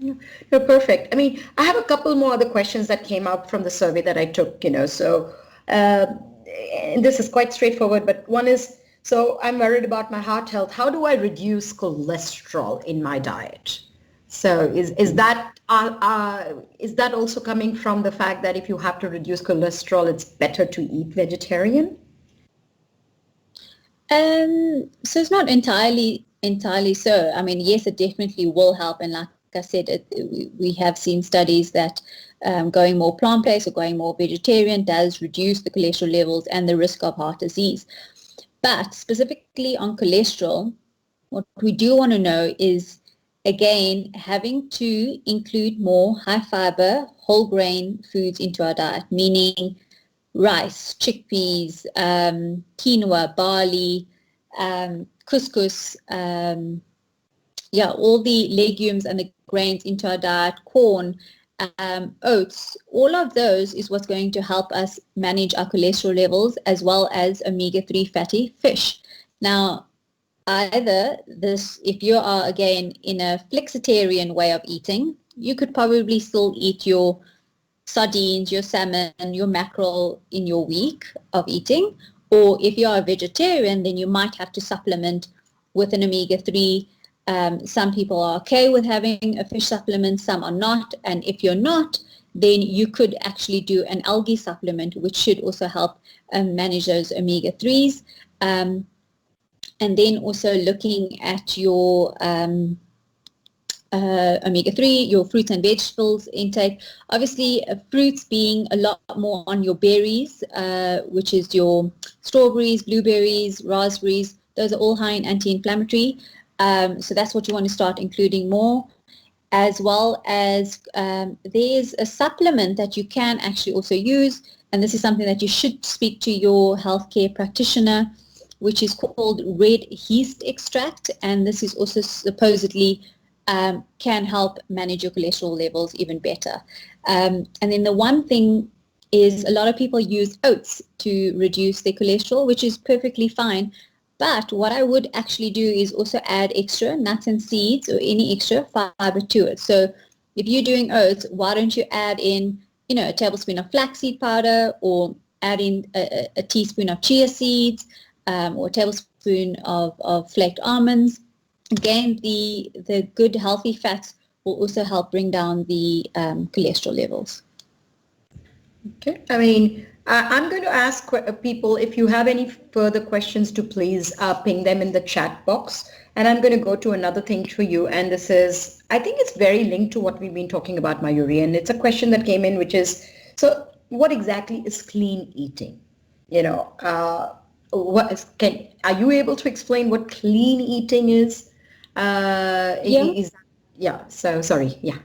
[SPEAKER 9] No, perfect. I mean, I have a couple more other questions that came out from the survey that I took, so and this is quite straightforward, but one is, so I'm worried about my heart health. How do I reduce cholesterol in my diet? So is that also coming from the fact that if you have to reduce cholesterol, it's better to eat vegetarian?
[SPEAKER 2] So it's not entirely so. I mean, yes, it definitely will help, and like I said, we have seen studies that going more plant-based or going more vegetarian does reduce the cholesterol levels and the risk of heart disease. But specifically on cholesterol, what we do want to know is, again, having to include more high fiber, whole grain foods into our diet, meaning rice, chickpeas, quinoa, barley, couscous, all the legumes and the grains into our diet, corn, oats. All of those is what's going to help us manage our cholesterol levels, as well as omega-3 fatty fish. Now, either this, if you are again in a flexitarian way of eating, you could probably still eat your sardines, your salmon, your mackerel in your week of eating. Or if you are a vegetarian, then you might have to supplement with an omega-3. Some people are okay with having a fish supplement, some are not. And if you're not, then you could actually do an algae supplement, which should also help manage those omega-3s. And then also looking at your omega-3, your fruits and vegetables intake. Obviously, fruits being a lot more on your berries, which is your strawberries, blueberries, raspberries. Those are all high in anti-inflammatory. So that's what you want to start including more. As well as there's a supplement that you can actually also use, and this is something that you should speak to your healthcare practitioner, which is called red yeast extract, and this is also supposedly can help manage your cholesterol levels even better. And then the one thing is a lot of people use oats to reduce their cholesterol, which is perfectly fine. But what I would actually do is also add extra nuts and seeds or any extra fiber to it. So if you're doing oats, why don't you add in, a tablespoon of flaxseed powder, or add in a teaspoon of chia seeds, or a tablespoon of flaked almonds. Again, the good healthy fats will also help bring down the cholesterol levels.
[SPEAKER 1] Okay. I mean, I'm going to ask people if you have any further questions to please ping them in the chat box. And I'm going to go to another thing for you. And this is, I think it's very linked to what we've been talking about, Mayuri. And it's a question that came in, which is, so what exactly is clean eating? Are you able to explain what clean eating is? So sorry. Yeah.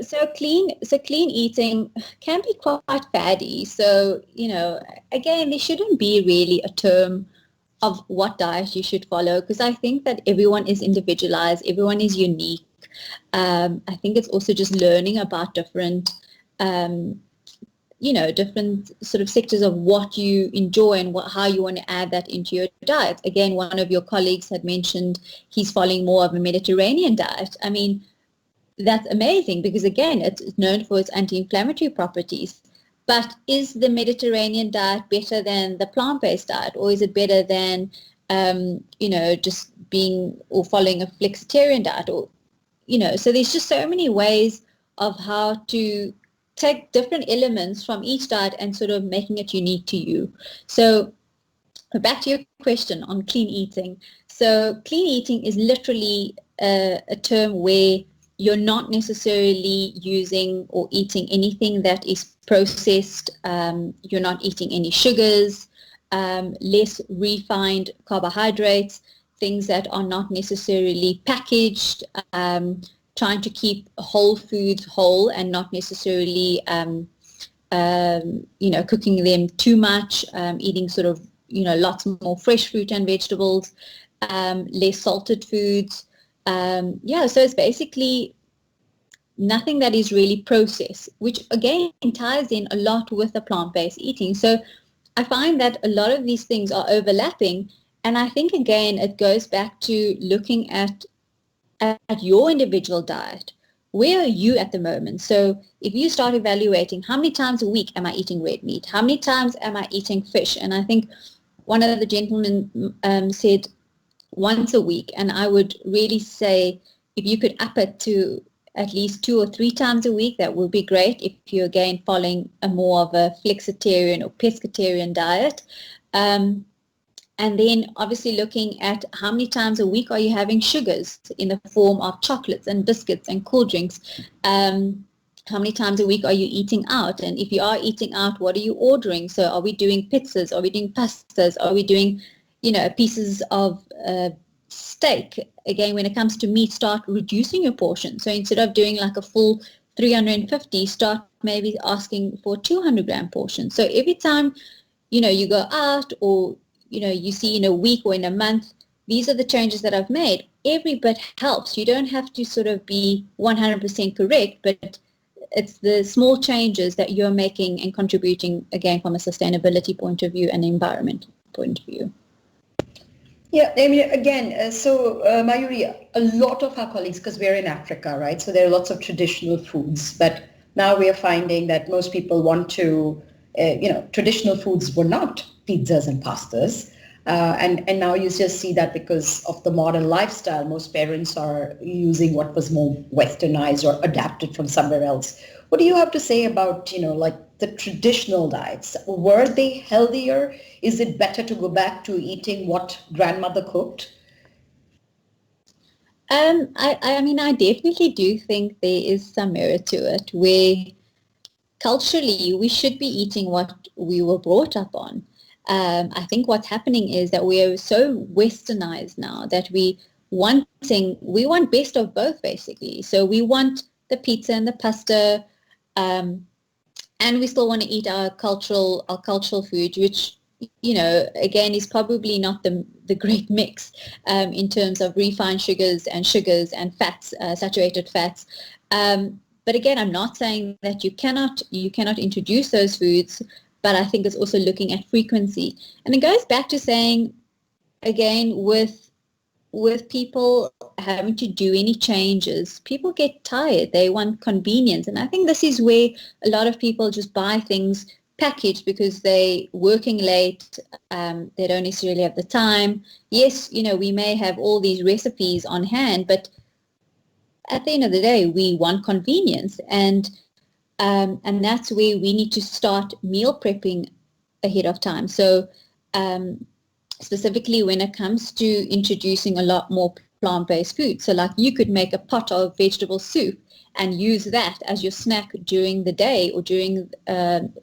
[SPEAKER 2] So clean eating can be quite faddy. So, again, there shouldn't be really a term of what diet you should follow, because I think that everyone is individualized, everyone is unique. I think it's also just learning about different different sort of sectors of what you enjoy and how you want to add that into your diet. Again, one of your colleagues had mentioned he's following more of a Mediterranean diet. I mean, that's amazing, because again, it's known for its anti-inflammatory properties. But is the Mediterranean diet better than the plant-based diet, or is it better than just being or following a flexitarian diet, or so there's just so many ways of how to take different elements from each diet and sort of making it unique to you. So back to your question on clean eating. So clean eating is literally a term where you're not necessarily using or eating anything that is processed. You're not eating any sugars, less refined carbohydrates, things that are not necessarily packaged, trying to keep whole foods whole and not necessarily, cooking them too much, eating sort of, lots more fresh fruit and vegetables, less salted foods. So it's basically nothing that is really processed, which again ties in a lot with the plant-based eating. So I find that a lot of these things are overlapping, and I think again it goes back to looking at your individual diet. Where are you at the moment? So if you start evaluating how many times a week am I eating red meat, how many times am I eating fish, and I think one of the gentlemen said once a week, and I would really say if you could up it to at least 2 or 3 times a week, that would be great if you're again following a more of a flexitarian or pescatarian diet. And then obviously looking at how many times a week are you having sugars in the form of chocolates and biscuits and cool drinks. How many times a week are you eating out? And if you are eating out, what are you ordering? So are we doing pizzas? Are we doing pastas? Are we doing, pieces of steak? Again, when it comes to meat, start reducing your portion. So instead of doing like a full 350, start maybe asking for a 200 gram portion. So every time, you go out, or you see in a week or in a month, these are the changes that I've made. Every bit helps. You don't have to sort of be 100% correct, but it's the small changes that you're making and contributing, again, from a sustainability point of view and environment point of view.
[SPEAKER 1] Yeah, I mean, again, Mayuri, a lot of our colleagues, because we're in Africa, right? So there are lots of traditional foods, but now we are finding that most people want to, traditional foods were not pizzas and pastas. And now you just see that because of the modern lifestyle, most parents are using what was more westernized or adapted from somewhere else. What do you have to say about, like the traditional diets? Were they healthier? Is it better to go back to eating what grandmother cooked?
[SPEAKER 2] I mean, I definitely do think there is some merit to it, where culturally we should be eating what we were brought up on. I think what's happening is that we are so westernized now that we want best of both, basically. So we want the pizza and the pasta, um, and we still want to eat our cultural food, which, again, is probably not the great mix, in terms of refined sugars and fats, saturated fats. But again, I'm not saying that you cannot introduce those foods, but I think it's also looking at frequency. And it goes back to saying, again, with people having to do any changes, people get tired. They want convenience. And I think this is where a lot of people just buy things packaged because they working late. They don't necessarily have the time. Yes, we may have all these recipes on hand, but at the end of the day, we want convenience. And that's where we need to start meal prepping ahead of time. So specifically when it comes to introducing a lot more plant-based food. So like you could make a pot of vegetable soup and use that as your snack during the day, or during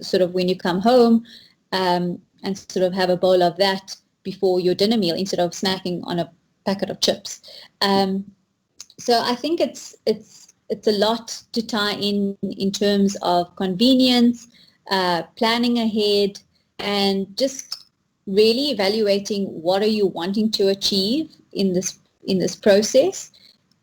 [SPEAKER 2] sort of when you come home, and sort of have a bowl of that before your dinner meal instead of snacking on a packet of chips. So I think it's a lot to tie in terms of convenience, planning ahead, and just really evaluating what are you wanting to achieve in this process.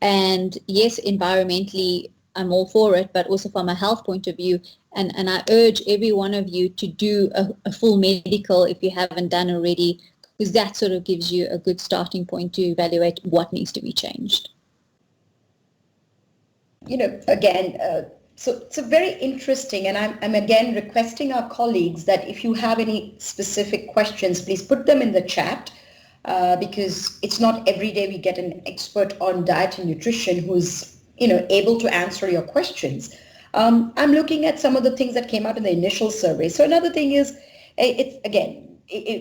[SPEAKER 2] And yes, environmentally, I'm all for it, but also from a health point of view. And I urge every one of you to do a full medical if you haven't done already, because that sort of gives you a good starting point to evaluate what needs to be changed.
[SPEAKER 1] Again, so very interesting, and I'm again requesting our colleagues that if you have any specific questions, please put them in the chat, because it's not every day we get an expert on diet and nutrition who's able to answer your questions. I'm looking at some of the things that came out in the initial survey. So another thing is, it's again,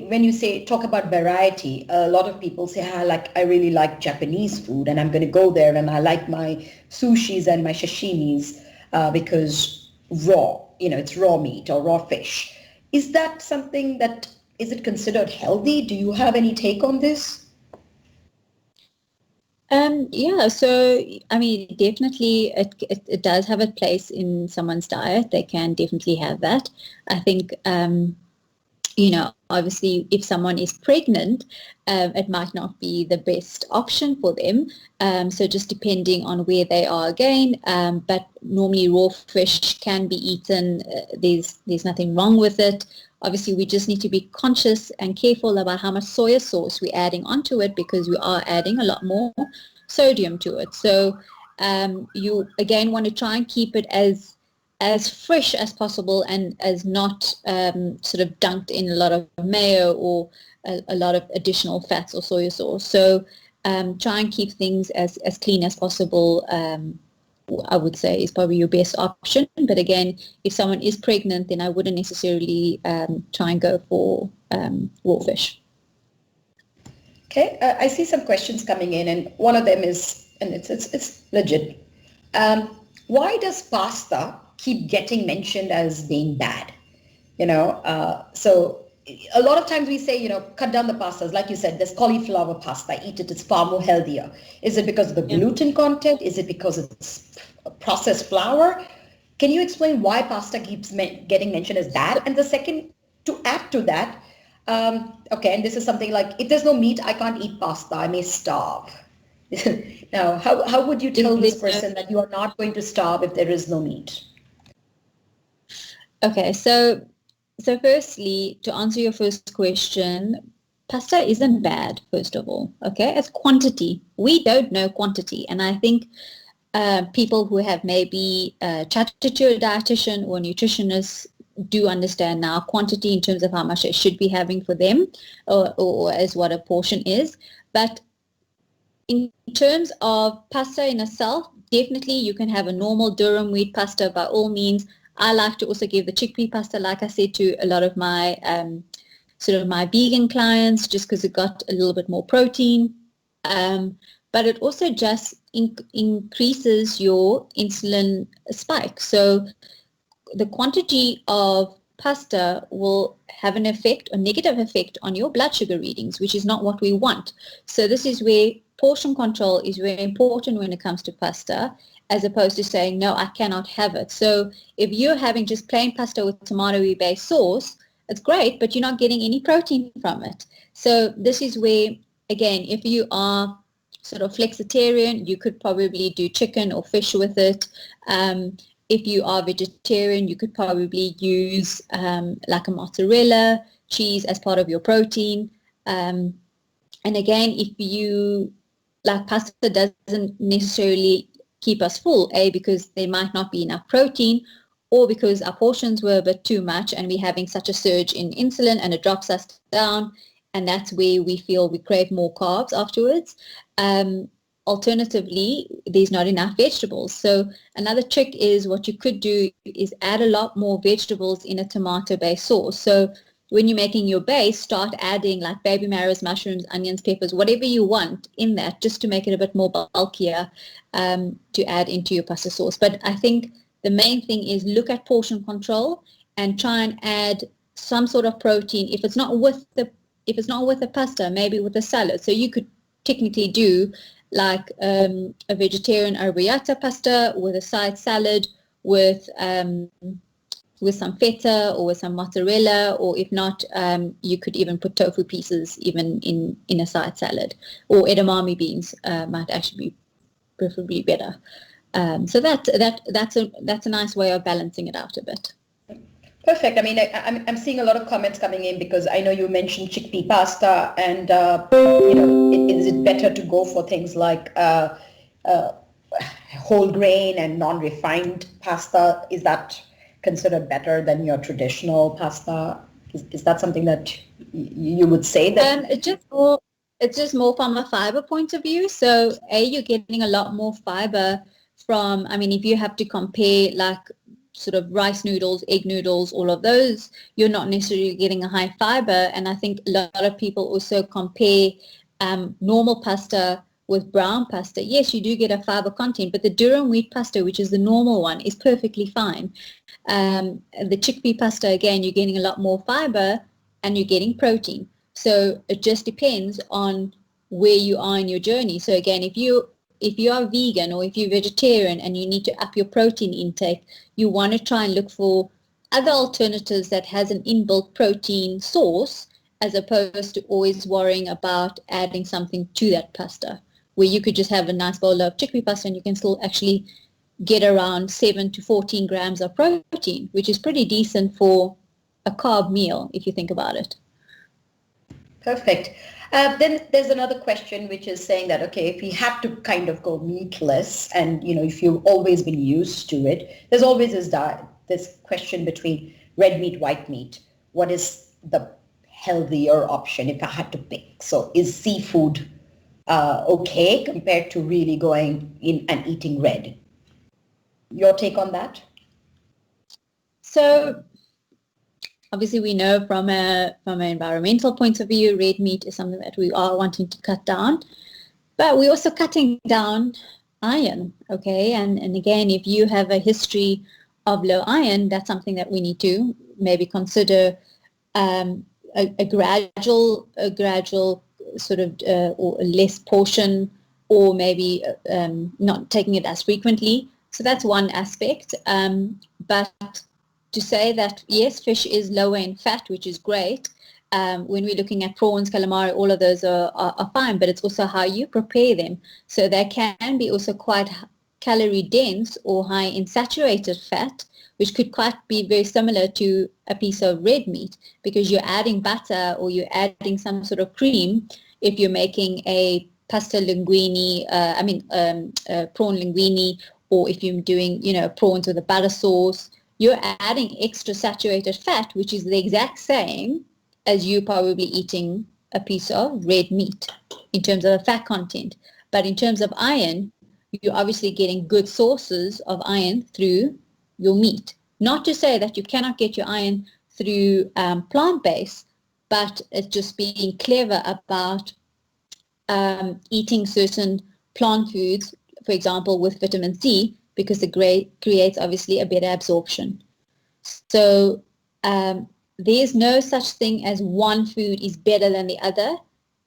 [SPEAKER 1] when you talk about variety, a lot of people say, I really like Japanese food, and I'm going to go there, and I like my sushis and my sashimis because it's raw meat or raw fish. Is that something that, is it considered healthy? Do you have any take on this?
[SPEAKER 2] Yeah, so I mean, definitely it does have a place in someone's diet. They can definitely have that. I think obviously if someone is pregnant, it might not be the best option for them. So just depending on where they are again, but normally raw fish can be eaten. There's nothing wrong with it. Obviously, we just need to be conscious and careful about how much soy sauce we're adding onto it, because we are adding a lot more sodium to it. So you again want to try and keep it as fresh as possible, and as not sort of dunked in a lot of mayo or a lot of additional fats or soy sauce. So try and keep things as clean as possible, I would say, is probably your best option. But again, if someone is pregnant, then I wouldn't necessarily try and go for raw fish.
[SPEAKER 1] Okay, I see some questions coming in, and one of them is, and it's legit. Why does pasta keep getting mentioned as being bad? So a lot of times we say, cut down the pastas. Like you said, there's cauliflower pasta, eat it, it's far more healthier. Is it because of the gluten content? Is it because it's processed flour? Can you explain why pasta keeps getting mentioned as bad? And the second, to add to that, okay, and this is something like, if there's no meat, I can't eat pasta, I may starve. Now, how would you tell this person that you are not going to starve if there is no meat?
[SPEAKER 2] Okay, so firstly, to answer your first question, pasta isn't bad, first of all, okay? It's quantity. We don't know quantity. And I think people who have maybe chatted to a dietitian or nutritionist do understand now quantity in terms of how much they should be having for them, or as what a portion is. But in terms of pasta in itself, definitely you can have a normal durum wheat pasta by all means. I like to also give the chickpea pasta, like I said, to a lot of my sort of my vegan clients, just because it got a little bit more protein. But it also just increases your insulin spike. So the quantity of pasta will have an effect, a negative effect on your blood sugar readings, which is not what we want. So this is where portion control is very important when it comes to pasta, as opposed to saying, no, I cannot have it. So if you're having just plain pasta with tomato-based sauce, it's great, but you're not getting any protein from it. So this is where, again, if you are sort of flexitarian, you could probably do chicken or fish with it. If you are vegetarian, you could probably use like a mozzarella cheese as part of your protein. And again, if you, like, pasta doesn't necessarily keep us full, because there might not be enough protein, or because our portions were a bit too much and we're having such a surge in insulin and it drops us down, and that's where we feel we crave more carbs afterwards. Alternatively, there's not enough vegetables. So another trick is, what you could do is add a lot more vegetables in a tomato-based sauce. So when you're making your base, start adding like baby marrows, mushrooms, onions, peppers, whatever you want in that, just to make it a bit more bulkier to add into your pasta sauce. But I think the main thing is look at portion control and try and add some sort of protein. If it's not with the pasta, maybe with a salad. So you could technically do like a vegetarian arrabbiata pasta with a side salad with some feta or with some mozzarella, or if not, you could even put tofu pieces even in a side salad, or edamame beans might actually be preferably better. So that's a nice way of balancing it out a bit.
[SPEAKER 1] Perfect. I mean, I'm seeing a lot of comments coming in, because I know you mentioned chickpea pasta, and is it better to go for things like whole grain and non-refined pasta? Is that considered better than your traditional pasta? Is that something that you would say that?
[SPEAKER 2] It's just more from a fiber point of view. So you're getting a lot more fiber from, I mean, if you have to compare like sort of rice noodles, egg noodles, all of those, you're not necessarily getting a high fiber. And I think a lot of people also compare normal pasta with brown pasta. Yes, you do get a fiber content, but the durum wheat pasta, which is the normal one, is perfectly fine. The chickpea pasta, again, you're getting a lot more fiber and you're getting protein. So it just depends on where you are in your journey. So again, if you are vegan or if you're vegetarian and you need to up your protein intake, you want to try and look for other alternatives that has an inbuilt protein source, as opposed to always worrying about adding something to that pasta, where you could just have a nice bowl of chickpea pasta and you can still actually get around 7 to 14 grams of protein, which is pretty decent for a carb meal if you think about it.
[SPEAKER 1] Perfect. Then there's another question which is saying that, okay, if you have to kind of go meatless, and if you've always been used to it, there's always this question between red meat, white meat. What is the healthier option if I had to pick? So is seafood okay compared to really going in and eating red? Your take on that?
[SPEAKER 2] So obviously, we know from an environmental point of view, red meat is something that we are wanting to cut down, but we're also cutting down iron, okay? And again, if you have a history of low iron, that's something that we need to maybe consider a gradual sort of or less portion, or maybe not taking it as frequently. So that's one aspect, but to say that, yes, fish is lower in fat, which is great. When we're looking at prawns, calamari, all of those are fine, but it's also how you prepare them. So they can be also quite calorie dense or high in saturated fat, which could quite be very similar to a piece of red meat, because you're adding butter or you're adding some sort of cream if you're making a pasta linguine, prawn linguine, or if you're doing, prawns with a butter sauce, you're adding extra saturated fat, which is the exact same as you probably eating a piece of red meat in terms of fat content. But in terms of iron, you're obviously getting good sources of iron through your meat. Not to say that you cannot get your iron through plant-based, but it's just being clever about eating certain plant foods, for example, with vitamin C, because it creates obviously a better absorption. So there's no such thing as one food is better than the other.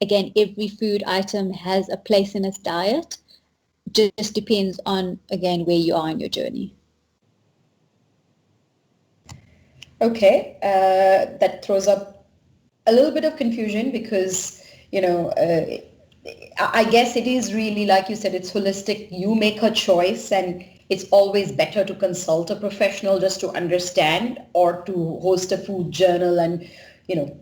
[SPEAKER 2] Again, every food item has a place in its diet. Just depends on, again, where you are in your journey.
[SPEAKER 1] Okay, that throws up a little bit of confusion because, I guess it is really, like you said, it's holistic. You make a choice, and it's always better to consult a professional just to understand, or to host a food journal and,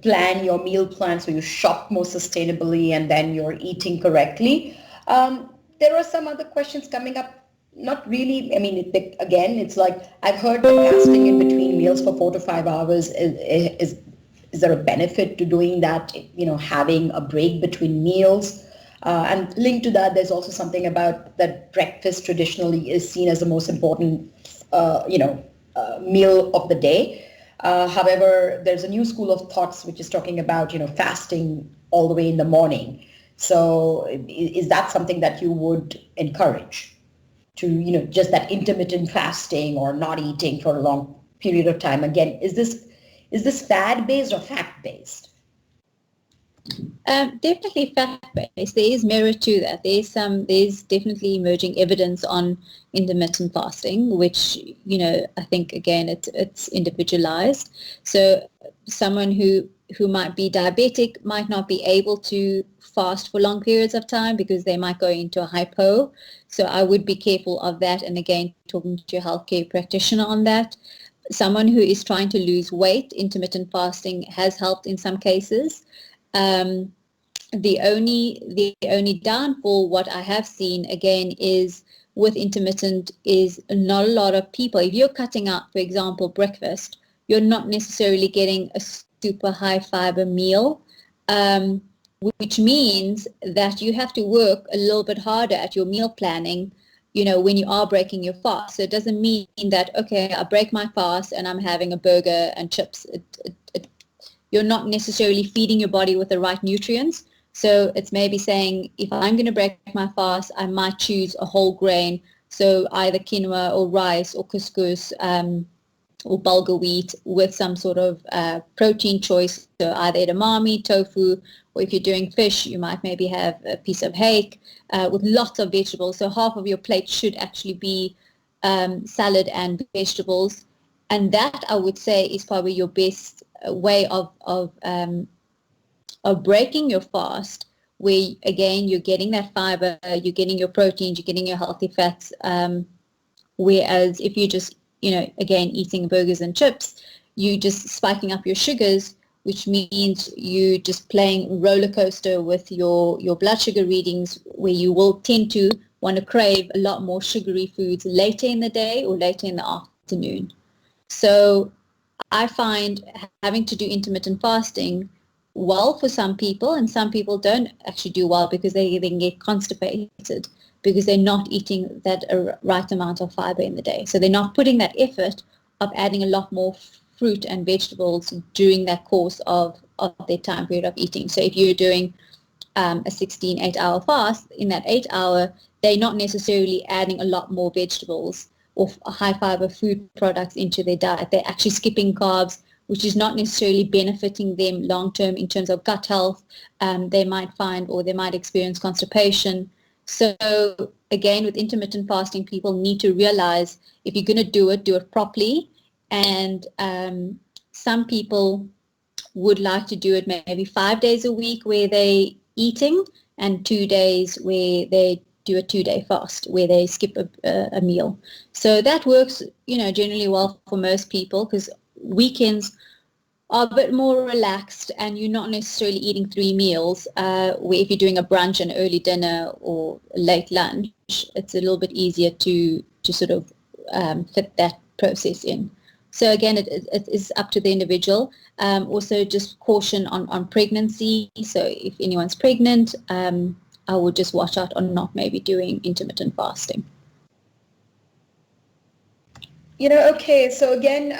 [SPEAKER 1] plan your meal plan so you shop more sustainably and then you're eating correctly. There are some other questions coming up. Not really. I mean, again, it's like I've heard fasting in between meals for 4 to 5 hours is there a benefit to doing that? Having a break between meals, and linked to that, there's also something about that breakfast traditionally is seen as the most important, meal of the day. However, there's a new school of thoughts which is talking about fasting all the way in the morning. So, is that something that you would encourage? To just that intermittent fasting or not eating for a long period of time? Again, is this fad based or fact based?
[SPEAKER 2] Definitely fact-based. There is merit to that. There's definitely emerging evidence on intermittent fasting, which I think again it's individualized. So someone who might be diabetic might not be able to fast for long periods of time because they might go into a hypo. So I would be careful of that, and again talking to your healthcare practitioner on that. Someone who is trying to lose weight, intermittent fasting has helped in some cases. The only downfall, what I have seen again, is with intermittent is not a lot of people. If you're cutting out, for example, breakfast, you're not necessarily getting a super high fiber meal, which means that you have to work a little bit harder at your meal planning, when you are breaking your fast. So it doesn't mean that, okay, I break my fast and I'm having a burger and chips. You're not necessarily feeding your body with the right nutrients. So it's maybe saying, if I'm going to break my fast, I might choose a whole grain. So either quinoa or rice or couscous or bulgur wheat with some sort of protein choice. So either edamame, tofu, or if you're doing fish, you might maybe have a piece of hake with lots of vegetables. So half of your plate should actually be salad and vegetables. And that, I would say, is probably your best way of breaking your fast, where again you're getting that fiber, you're getting your proteins, you're getting your healthy fats. Whereas if you just again eating burgers and chips, you just spiking up your sugars, which means you just playing roller coaster with your blood sugar readings, where you will tend to want to crave a lot more sugary foods later in the day or later in the afternoon. So I find having to do intermittent fasting well for some people, and some people don't actually do well because they then get constipated because they're not eating that right amount of fiber in the day. So they're not putting that effort of adding a lot more fruit and vegetables during that course of their time period of eating. So if you're doing a 8-hour fast, in that 8 hour, they're not necessarily adding a lot more vegetables or high fiber food products into their diet. They're actually skipping carbs, which is not necessarily benefiting them long term in terms of gut health. They might find, or they might experience constipation. So again, with intermittent fasting, people need to realize if you're going to do it properly. And some people would like to do it maybe 5 days a week where they eating, and 2 days where they do a 2-day fast where they skip a meal. So that works, generally well for most people, because weekends are a bit more relaxed and you're not necessarily eating 3 meals, where if you're doing a brunch, an early dinner or a late lunch, it's a little bit easier to sort of fit that process in. So again, it is up to the individual. Also just caution on pregnancy. So if anyone's pregnant, I would just watch out on not maybe doing intermittent fasting.
[SPEAKER 1] Okay, so again,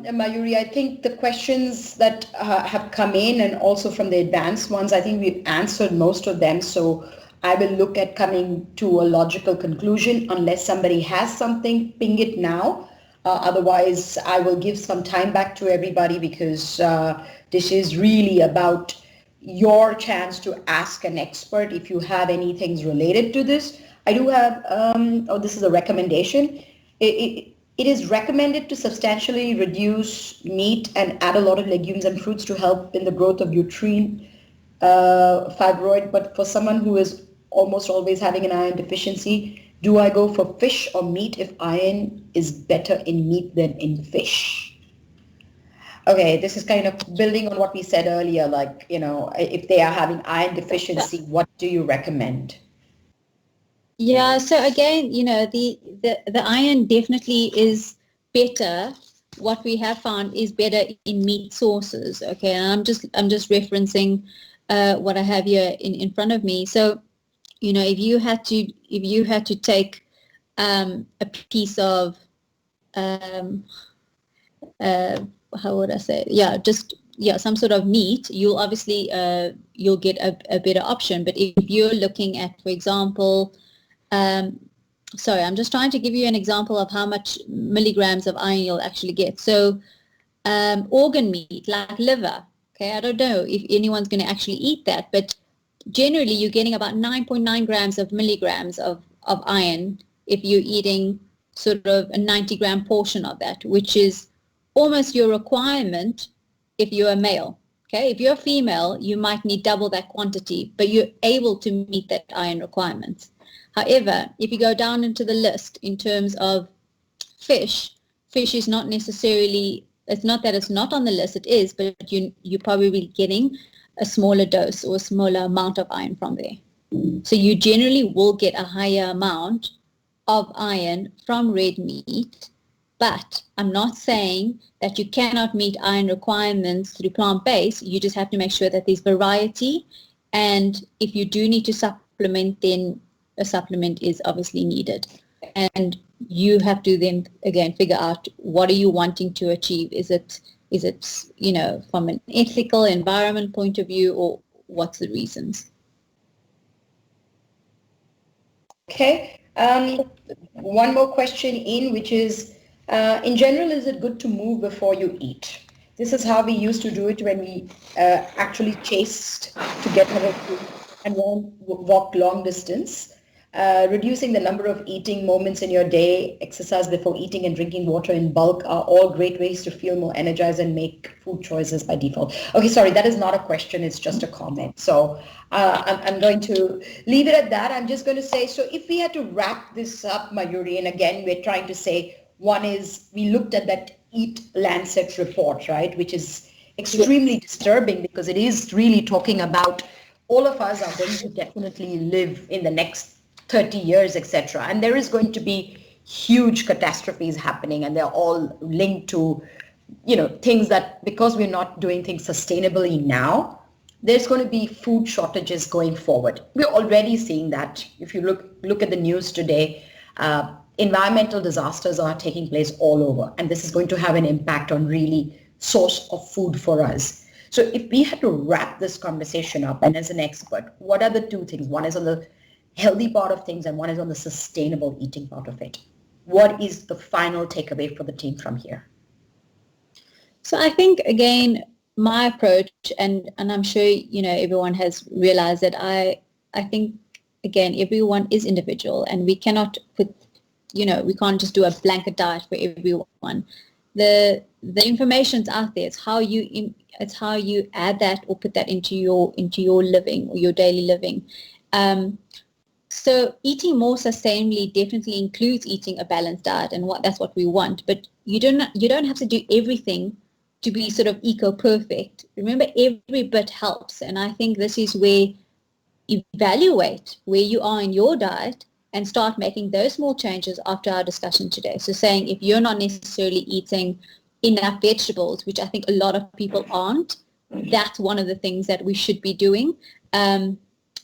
[SPEAKER 1] Mayuri, I think the questions that have come in, and also from the advanced ones, I think we've answered most of them. So I will look at coming to a logical conclusion. Unless somebody has something, ping it now. Otherwise, I will give some time back to everybody, because this is really about your chance to ask an expert if you have any things related to this. I do have, this is a recommendation. It is recommended to substantially reduce meat and add a lot of legumes and fruits to help in the growth of uterine fibroid. But for someone who is almost always having an iron deficiency, do I go for fish or meat if iron is better in meat than in fish? Okay, this is kind of building on what we said earlier, like, if they are having iron deficiency, what do you recommend?
[SPEAKER 2] Yeah, so again, the iron definitely is better. What we have found is better in meat sources. Okay, and I'm just referencing what I have here in front of me. So, if you had to take a piece of how would I say? Some sort of meat, you'll obviously you'll get a better option. But if you're looking at, for example, sorry, I'm just trying to give you an example of how much milligrams of iron you'll actually get. So organ meat, like liver, okay, I don't know if anyone's going to actually eat that, but generally you're getting about 9.9 grams of milligrams of iron if you're eating sort of a 90-gram portion of that, which is almost your requirement if you're a male. Okay, if you're a female, you might need double that quantity, but you're able to meet that iron requirement. However, if you go down into the list in terms of fish is not necessarily, it's not that it's not on the list, it is, but you're probably getting a smaller dose or a smaller amount of iron from there. So you generally will get a higher amount of iron from red meat, but I'm not saying that you cannot meet iron requirements through plant-based. You just have to make sure that there's variety, and if you do need to supplement, then a supplement is obviously needed. And you have to then again figure out, what are you wanting to achieve? Is it from an ethical environment point of view, or what's the reasons?
[SPEAKER 1] Okay. One more question in, which is, in general, is it good to move before you eat? This is how we used to do it when we actually chased to get our food and walked long distance. Reducing the number of eating moments in your day, exercise before eating, and drinking water in bulk are all great ways to feel more energized and make food choices by default. Okay, sorry, that is not a question, it's just a comment. So I'm going to leave it at that. I'm just going to say, so if we had to wrap this up, Mayuri, and again, we're trying to say, one is, we looked at that Eat Lancet report, right, which is extremely disturbing, because it is really talking about all of us are going to definitely live in the next 30 years, etc. And there is going to be huge catastrophes happening, and they're all linked to, things that, because we're not doing things sustainably now, there's going to be food shortages going forward. We're already seeing that. If you look at the news today, environmental disasters are taking place all over, and this is going to have an impact on really source of food for us. So if we had to wrap this conversation up, and as an expert, what are the two things? One is on the healthy part of things, and one is on the sustainable eating part of it. What is the final takeaway for the team from here?
[SPEAKER 2] So I think, again, my approach, and I'm sure everyone has realized that I think, again, everyone is individual, and we cannot put, we can't just do a blanket diet for everyone. The information's out there. It's how you add that or put that into your living or your daily living. So eating more sustainably definitely includes eating a balanced diet, and that's what we want. But you don't have to do everything to be sort of eco-perfect. Remember, every bit helps, and I think this is where evaluate where you are in your diet and start making those small changes after our discussion today. So saying if you're not necessarily eating enough vegetables, which I think a lot of people aren't, that's one of the things that we should be doing. And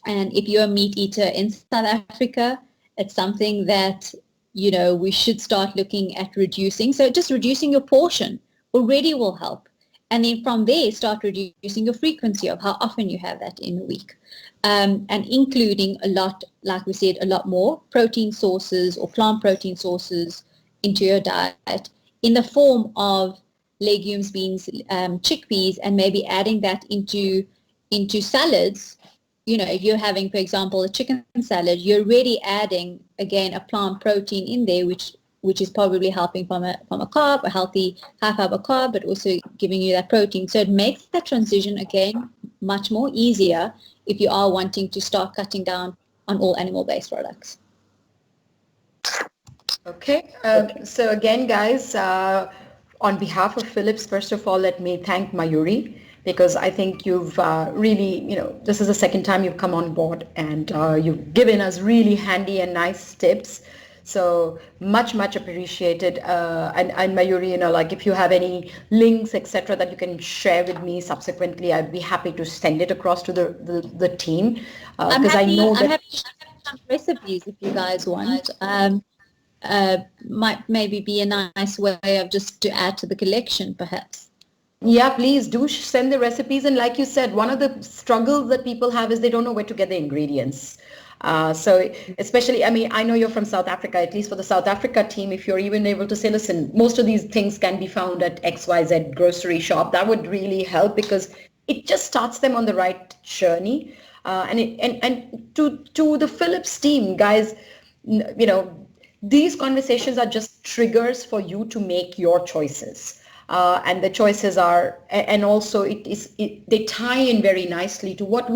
[SPEAKER 2] if you're a meat eater in South Africa, it's something that, we should start looking at reducing. So just reducing your portion already will help. And then from there, start reducing your frequency of how often you have that in a week. And including a lot, like we said, a lot more protein sources or plant protein sources into your diet in the form of legumes, beans, chickpeas, and maybe adding that into salads. If you're having, for example, a chicken salad, you're already adding, again, a plant protein in there, which is probably helping from a carb, a healthy high fiber carb, but also giving you that protein. So it makes that transition, again, much more easier if you are wanting to start cutting down on all animal-based products.
[SPEAKER 1] Okay. So again, guys, on behalf of Philips, first of all, let me thank Mayuri, because I think you've really, this is the second time you've come on board, and you've given us really handy and nice tips. So much appreciated. And Mayuri, like if you have any links, etc., that you can share with me subsequently, I'd be happy to send it across to the team. Because I know that...
[SPEAKER 2] I'm happy to share some recipes if you guys want. Might maybe be a nice way of just to add to the collection, perhaps.
[SPEAKER 1] Yeah, please do send the recipes. And like you said, one of the struggles that people have is they don't know where to get the ingredients. So especially, I know you're from South Africa, at least for the South Africa team, if you're even able to say, listen, most of these things can be found at XYZ grocery shop, that would really help, because it just starts them on the right journey. And to the Philips team, guys, these conversations are just triggers for you to make your choices. And the choices are, and also they tie in very nicely to what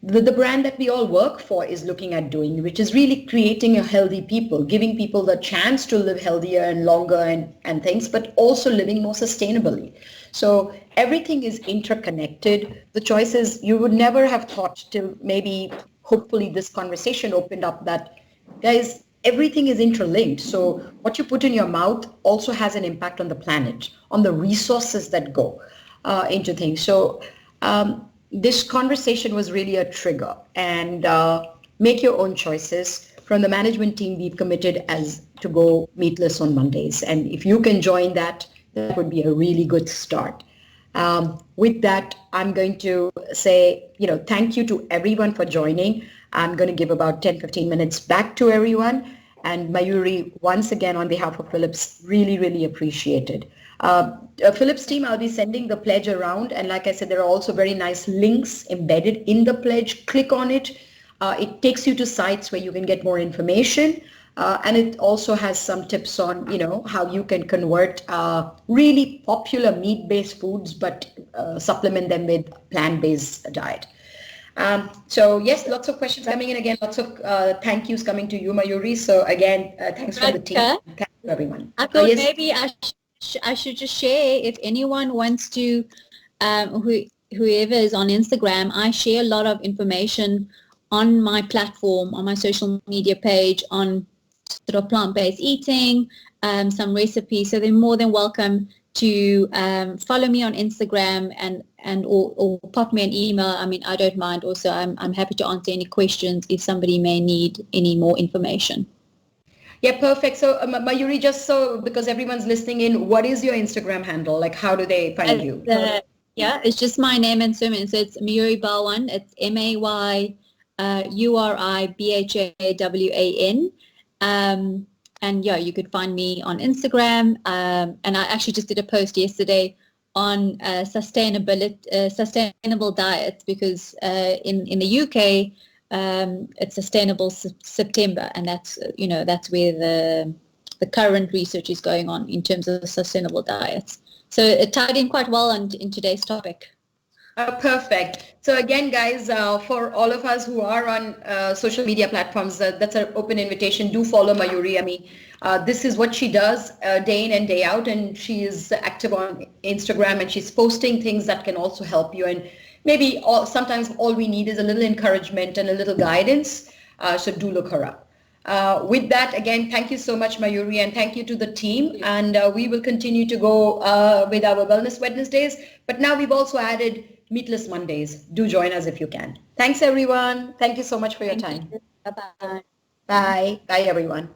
[SPEAKER 1] the brand that we all work for is looking at doing, which is really creating a healthy people, giving people the chance to live healthier and longer and things, but also living more sustainably. So everything is interconnected. The choices you would never have thought till maybe, hopefully this conversation opened up that, guys, everything is interlinked. So what you put in your mouth also has an impact on the planet, on the resources that go into things. So this conversation was really a trigger, and make your own choices. From the management team, we've committed as to go meatless on Mondays. And if you can join that would be a really good start. With that, I'm going to say, thank you to everyone for joining. I'm going to give about 10-15 minutes back to everyone. And Mayuri, once again, on behalf of Philips, really appreciated. Philips team, I'll be sending the pledge around. And like I said, there are also very nice links embedded in the pledge. Click on it. It takes you to sites where you can get more information. And it also has some tips on, how you can convert really popular meat-based foods, but supplement them with plant-based diet. So yes, lots of questions coming in again, lots of thank yous coming to you, Mayuri. So again, thanks from the team. Thank you, everyone.
[SPEAKER 2] I thought maybe I should just share, if anyone wants to, whoever is on Instagram, I share a lot of information on my platform, on my social media page, on sort of plant-based eating, some recipes. So they're more than welcome to follow me on Instagram and or pop me an email. I don't mind. Also, I'm happy to answer any questions if somebody may need any more information.
[SPEAKER 1] Yeah, perfect. So Mayuri, just so because everyone's listening in, what is your Instagram handle? Like, how do they find you?
[SPEAKER 2] It's just my name and surname. So it's Mayuri Bhawan. It's MAYURIBHAWAN. And yeah, you could find me on Instagram. And I actually just did a post yesterday on sustainable diets, because in the UK it's Sustainable September, and that's where the current research is going on in terms of sustainable diets. So it tied in quite well in today's topic.
[SPEAKER 1] Perfect. So again, guys, for all of us who are on social media platforms, that's an open invitation. Do follow Mayuri. I mean, this is what she does day in and day out, and she is active on Instagram, and she's posting things that can also help you. And maybe sometimes all we need is a little encouragement and a little guidance. So do look her up. With that, again, thank you so much, Mayuri, and thank you to the team. And we will continue to go with our Wellness Wednesdays. But now we've also added Meatless Mondays. Do join us if you can. Thanks, everyone. Thank you so much for your time.
[SPEAKER 2] Bye-bye.
[SPEAKER 1] Bye. Bye, everyone.